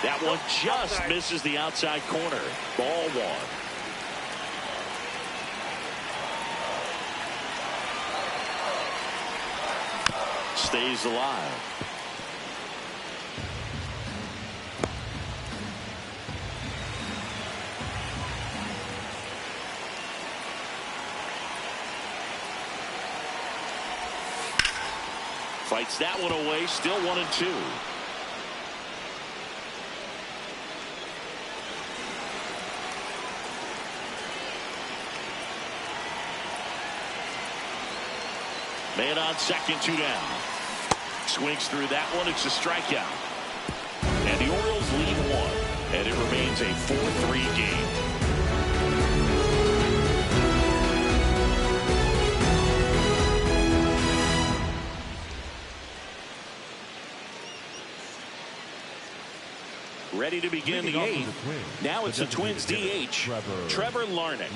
That one just misses the outside corner. Ball 1. Stays alive. Fights that one away. Still 1-2. Man on second, 2 down. Swings through that one. It's a strikeout. And the Orioles lead 1. And it remains a 4-3 game. Ready to begin the 8th. Now it's the Twins DH, Trevor Larnach.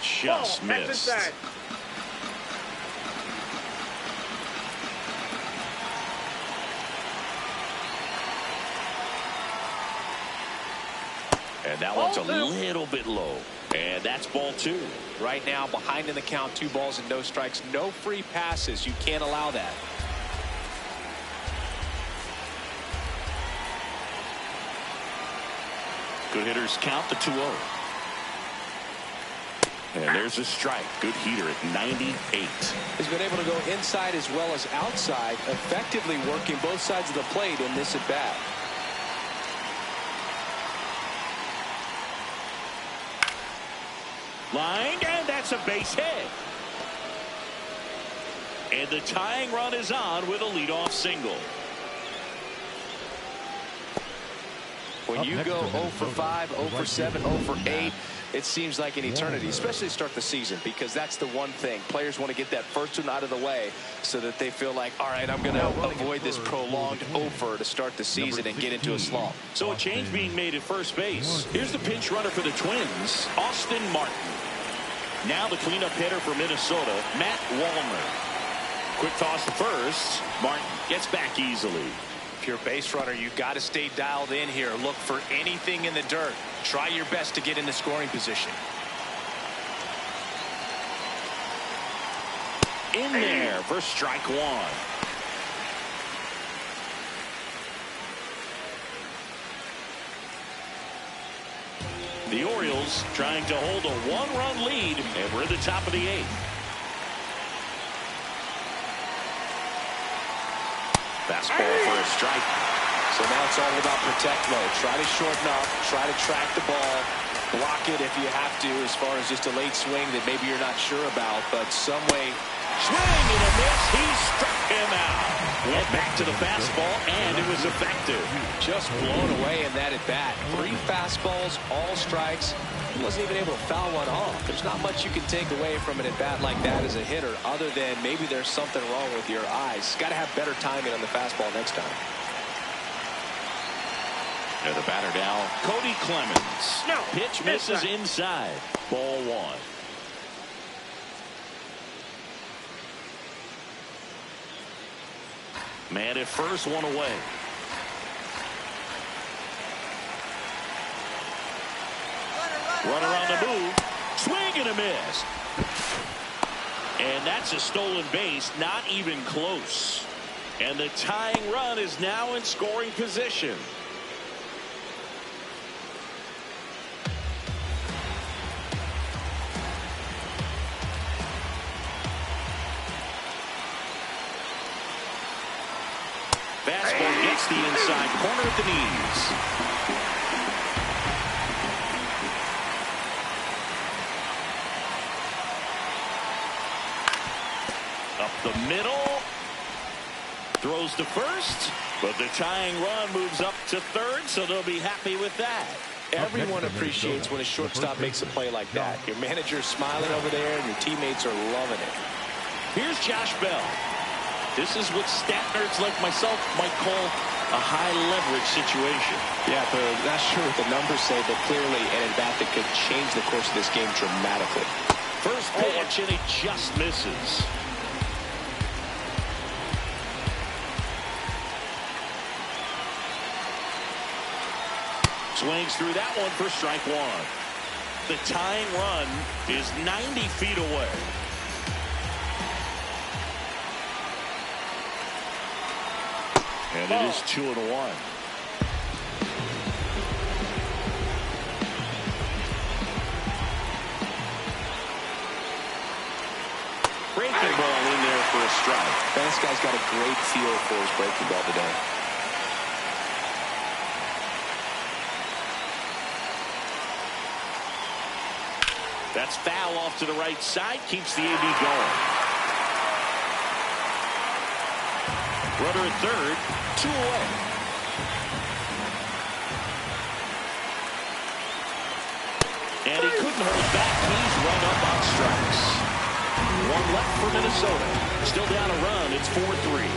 Just missed. And that one's a little bit low. And that's ball 2. Right now, behind in the count, 2 balls and no strikes. No free passes. You can't allow that. Good hitters count the 2-0. And there's a strike. Good heater at 98. He's been able to go inside as well as outside, effectively working both sides of the plate in this at bat. Lined, and that's a base hit. And the tying run is on with a leadoff single. When you go 0 for 5, 0 for 7, 0 for 8, it seems like an eternity, especially to start the season, because that's the one thing. Players want to get that first one out of the way so that they feel like, all right, I'm going to avoid this prolonged 0 for to start the season and get into a slump. So a change being made at first base. Here's the pinch runner for the Twins, Austin Martin. Now the cleanup hitter for Minnesota, Matt Wallner. Quick toss to first. Martin gets back easily. If you're a base runner, you've got to stay dialed in here. Look for anything in the dirt. Try your best to get into scoring position. In there for strike 1. The Orioles trying to hold a 1-run lead, and we're at the top of the 8th. Fastball for a strike. So now it's all about protect mode. Try to shorten up, try to track the ball, block it if you have to, as far as just a late swing that maybe you're not sure about, but some way. Swing and a miss. He struck him out. Went back to the fastball, and it was effective. Just blown away in that at bat. 3 fastballs, all strikes. He wasn't even able to foul one off. There's not much you can take away from an at bat like that as a hitter, other than maybe there's something wrong with your eyes. Got to have better timing on the fastball next time. And the batter now, Cody Clemens. No, pitch misses inside. Ball 1. Man at first, 1 away. Runner on the move. Swing and a miss. And that's a stolen base, not even close. And the tying run is now in scoring position. fastball gets the inside corner of the knees. Up the middle. Throws to first, but the tying run moves up to third, so they'll be happy with that. Everyone appreciates when a shortstop makes a play like that. Your manager's smiling over there, and your teammates are loving it. Here's Josh Bell. This is what stat nerds like myself might call a high-leverage situation. Yeah, but not sure what the numbers say, but clearly an at-bat that could change the course of this game dramatically. First pitch, and he just misses. Swings through that one for strike one. The tying run is 90 feet away. And it is 2-1. Breaking ball in there for a strike. This guy's got a great feel for his breaking ball today. That's foul off to the right side. Keeps the AB going. Runner at third. 2 away. And he couldn't hold back. He's run up on strikes. One left for Minnesota. Still down a run. It's 4-3.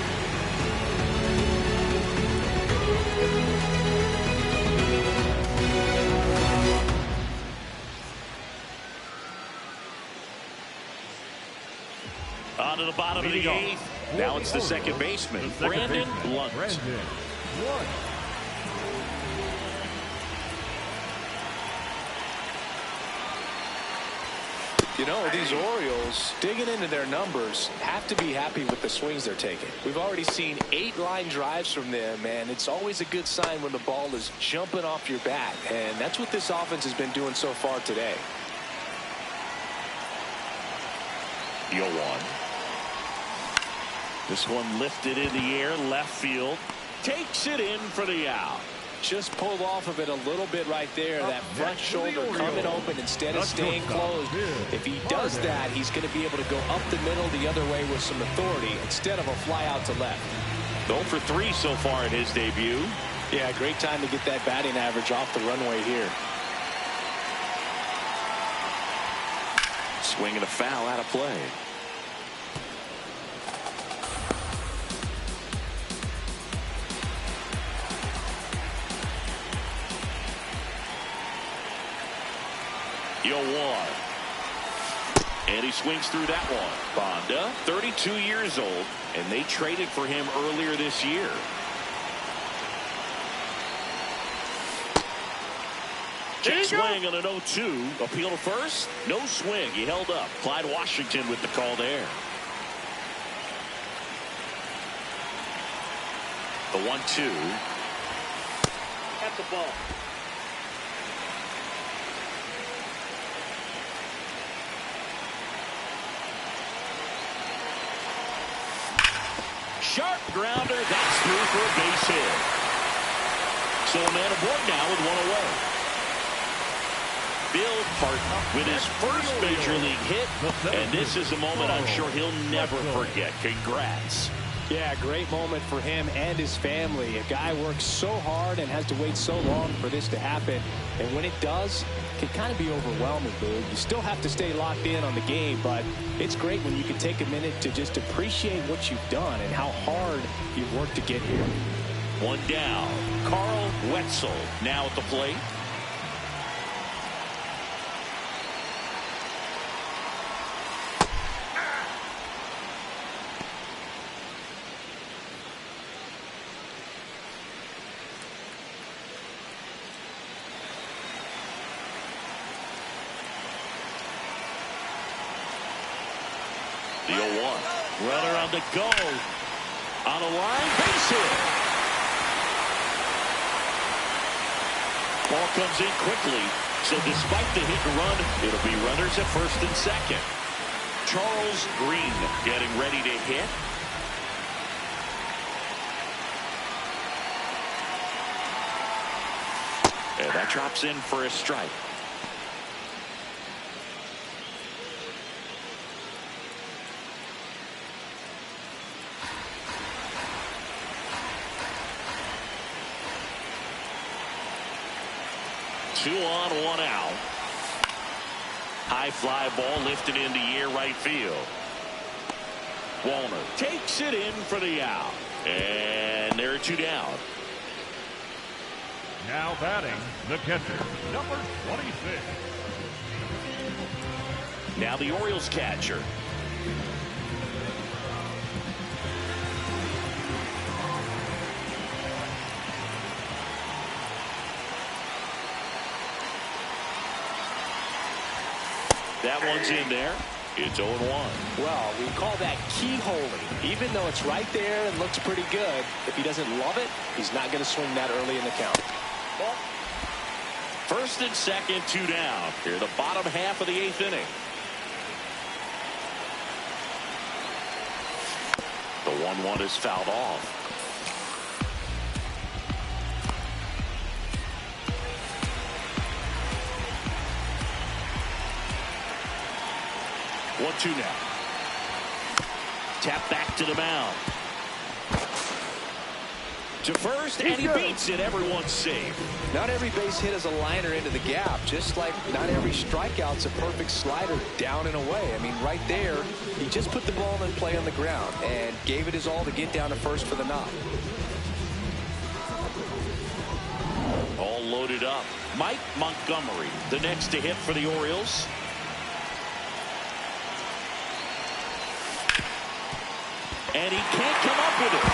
On to the bottom of the eighth. Now it's the second baseman, Brandon Blunt. You know, these Orioles, digging into their numbers, have to be happy with the swings they're taking. We've already seen 8 line drives from them, and it's always a good sign when the ball is jumping off your bat. And that's what this offense has been doing so far today. 0-1. This one lifted in the air, left field. Takes it in for the out. Just pulled off of it a little bit right there. That front shoulder coming open instead of staying closed. If he does that, he's going to be able to go up the middle the other way with some authority instead of a fly out to left. 0 for 3 so far in his debut. Yeah, great time to get that batting average off the runway here. Swing and a foul out of play. And he swings through that one. Bonda, 32 years old, and they traded for him earlier this year. Check swing on an 0-2. Appeal to first. No swing. He held up. Clyde Washington with the call there. The 1-2. At the ball. Sharp grounder. That's through for a base hit. So a man aboard now with one away. Bill Parton with his first major league hit, and this is a moment I'm sure he'll never forget. Congrats. Yeah, great moment for him and his family. A guy works so hard and has to wait so long for this to happen. And when it does, it can kind of be overwhelming, Boog. You still have to stay locked in on the game, but it's great when you can take a minute to just appreciate what you've done and how hard you've worked to get here. One down. Carl Wetzel now at the plate. The 0-1. Runner on the go. On the line, base hit. Ball comes in quickly. So despite the hit and run, it'll be runners at first and second. Charles Green getting ready to hit. And that drops in for a strike. Two on, one out. High fly ball lifted into air right field. Wallner takes it in for the out. And there are two down. Now batting, the catcher, number 26. Now the Orioles catcher. That one's in there. It's 0-1. Well, we call that keyholing. Even though it's right there and looks pretty good, if he doesn't love it, he's not going to swing that early in the count. First and second, two down. Here, the bottom half of the eighth inning. The 1-1 is fouled off. One-two now. Tap back to the mound. To first, and he beats it. Everyone's safe. Not every base hit is a liner into the gap, just like not every strikeout's a perfect slider down and away. I mean, right there, he just put the ball in play on the ground and gave it his all to get down to first for the knock. All loaded up. Mike Montgomery, the next to hit for the Orioles. And he can't come up with it.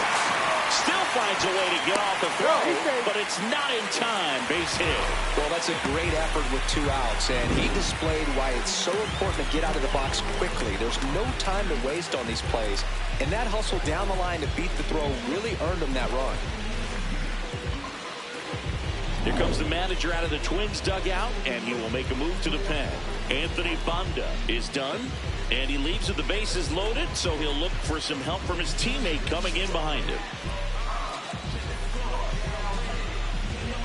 Still finds a way to get off the throw, but it's not in time. Base hit. Well, that's a great effort with two outs, and he displayed why it's so important to get out of the box quickly. There's no time to waste on these plays, and that hustle down the line to beat the throw really earned him that run. Here comes the manager out of the Twins dugout, and he will make a move to the pen. Anthony Banda is done, and he leaves with the bases loaded, so he'll look for some help from his teammate coming in behind him.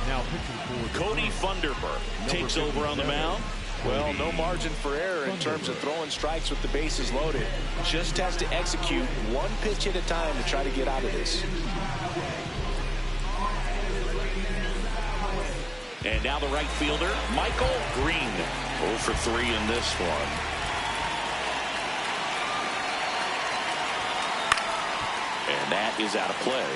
Now pitching for Cody Funderburk takes over on the mound. Well, no margin for error in terms of throwing strikes with the bases loaded. Just has to execute one pitch at a time to try to get out of this. And now the right fielder, Michael Green. 0 for 3 in this one. And that is out of play.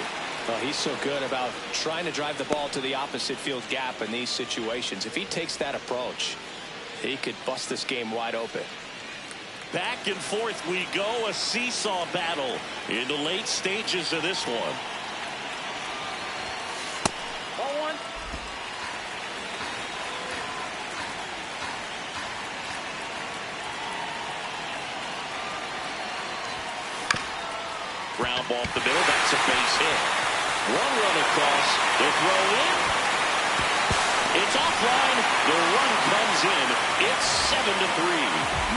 Well, he's so good about trying to drive the ball to the opposite field gap in these situations. If he takes that approach, he could bust this game wide open. Back and forth we go, a seesaw battle in the late stages of this one. Ground ball up the middle. That's a base hit. One run across. The throw in. It's offline. The run comes in. It's 7-3.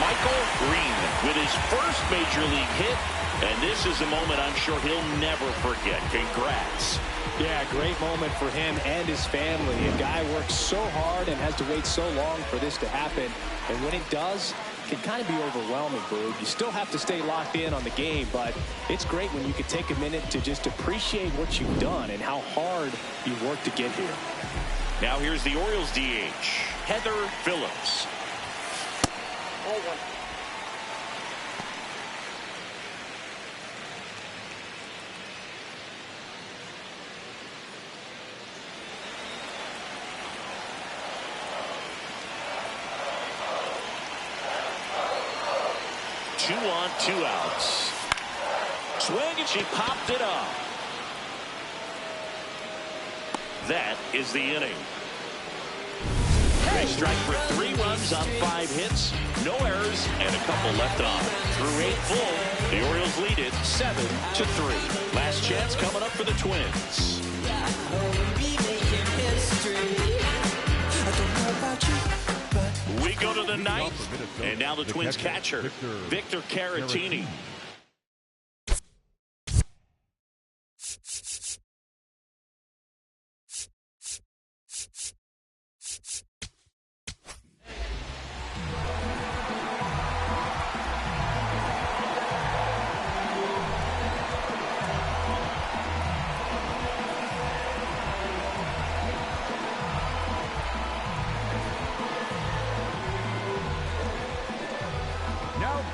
Michael Green with his first major league hit. And this is a moment I'm sure he'll never forget. Congrats. Yeah, great moment for him and his family. A guy works so hard and has to wait so long for this to happen. And when it does, it can kind of be overwhelming, Boog. You still have to stay locked in on the game, but it's great when you can take a minute to just appreciate what you've done and how hard you worked to get here. Now here's the Orioles DH, Heather Phillips. 0-1. Two on, two outs. Swing, and she popped it up. That is the inning. They strike for 3 runs on 5 hits, no errors, and a couple left on. Through 8 full, the Orioles lead it 7-3. Last chance coming up for the Twins. We go to the 9th, and now the Twins catcher, Victor Caratini.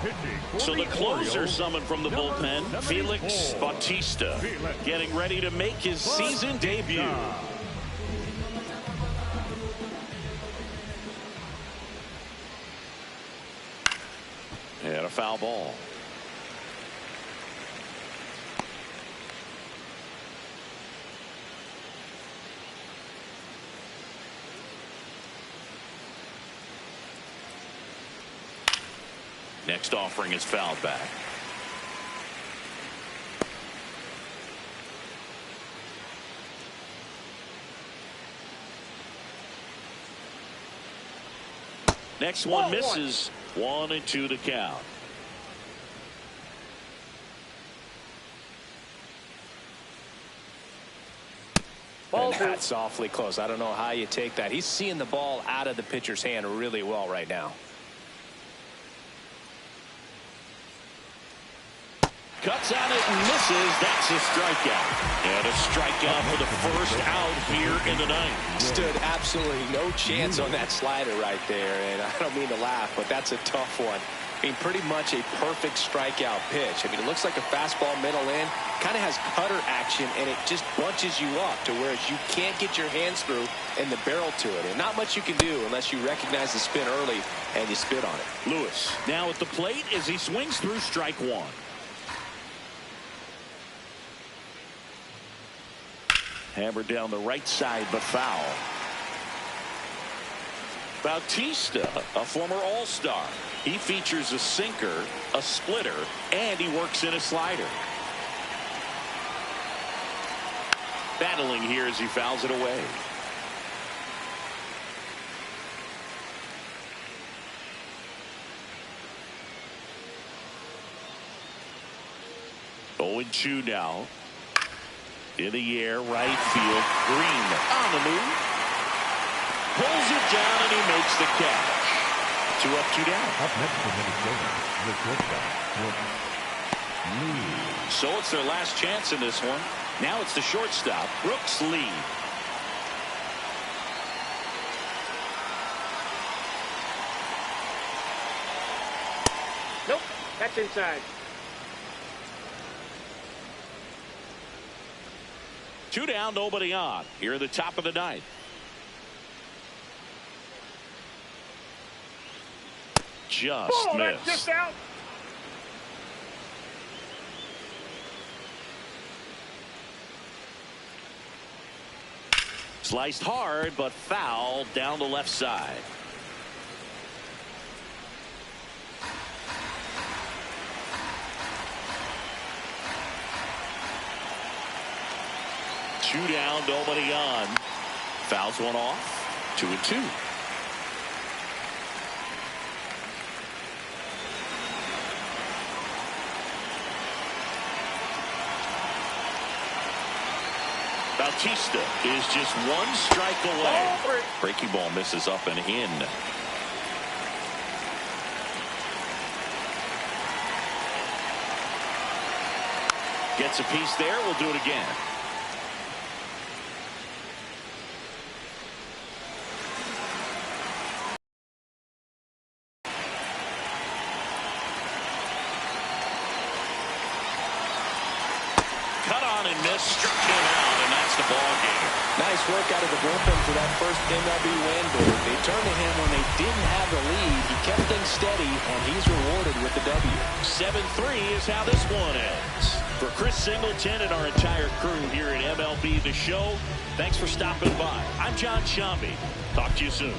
Pitching for So the closer Orioles, summoned from the bullpen, Felix Bautista, getting ready to make his season debut. And a foul ball. Next offering is fouled back. Next one misses. 1-2 to count. That's awfully close. I don't know how you take that. He's seeing the ball out of the pitcher's hand really well right now. Cuts on it and misses. That's a strikeout. And a strikeout for the first out here in the ninth. Stood absolutely no chance on that slider right there. And I don't mean to laugh, but that's a tough one. I mean, pretty much a perfect strikeout pitch. I mean, it looks like a fastball middle in. Kind of has cutter action, and it just bunches you up to where you can't get your hands through and the barrel to it. And not much you can do unless you recognize the spin early and you spit on it. Lewis now at the plate as he swings through strike one. Hammered down the right side, but foul. Bautista, a former All-Star. He features a sinker, a splitter, and he works in a slider. Battling here as he fouls it away. Oh, 0-2 now. In the air, right field. Green on the move. Pulls it down and he makes the catch. 2 up, 2 down. Up next for Minnesota, the shortstop, Lee. So it's their last chance in this one. Now it's the shortstop, Brooks Lee. Nope, that's inside. 2 down, nobody on. Here at the top of the ninth. Just Oh, missed. that's just out. Sliced hard, but foul down the left side. Two down, nobody on. Fouls one off. 2-2. Bautista is just 1 strike away. Breaking ball misses up and in. Gets a piece there. We'll do it again. Struck him out, and that's the ball game. Nice work out of the bullpen for that first MLB win, but they turned to him when they didn't have the lead. He kept things steady, and he's rewarded with the W. 7-3 is how this one ends. For Chris Singleton and our entire crew here at MLB The Show, thanks for stopping by. I'm John Shambi. Talk to you soon.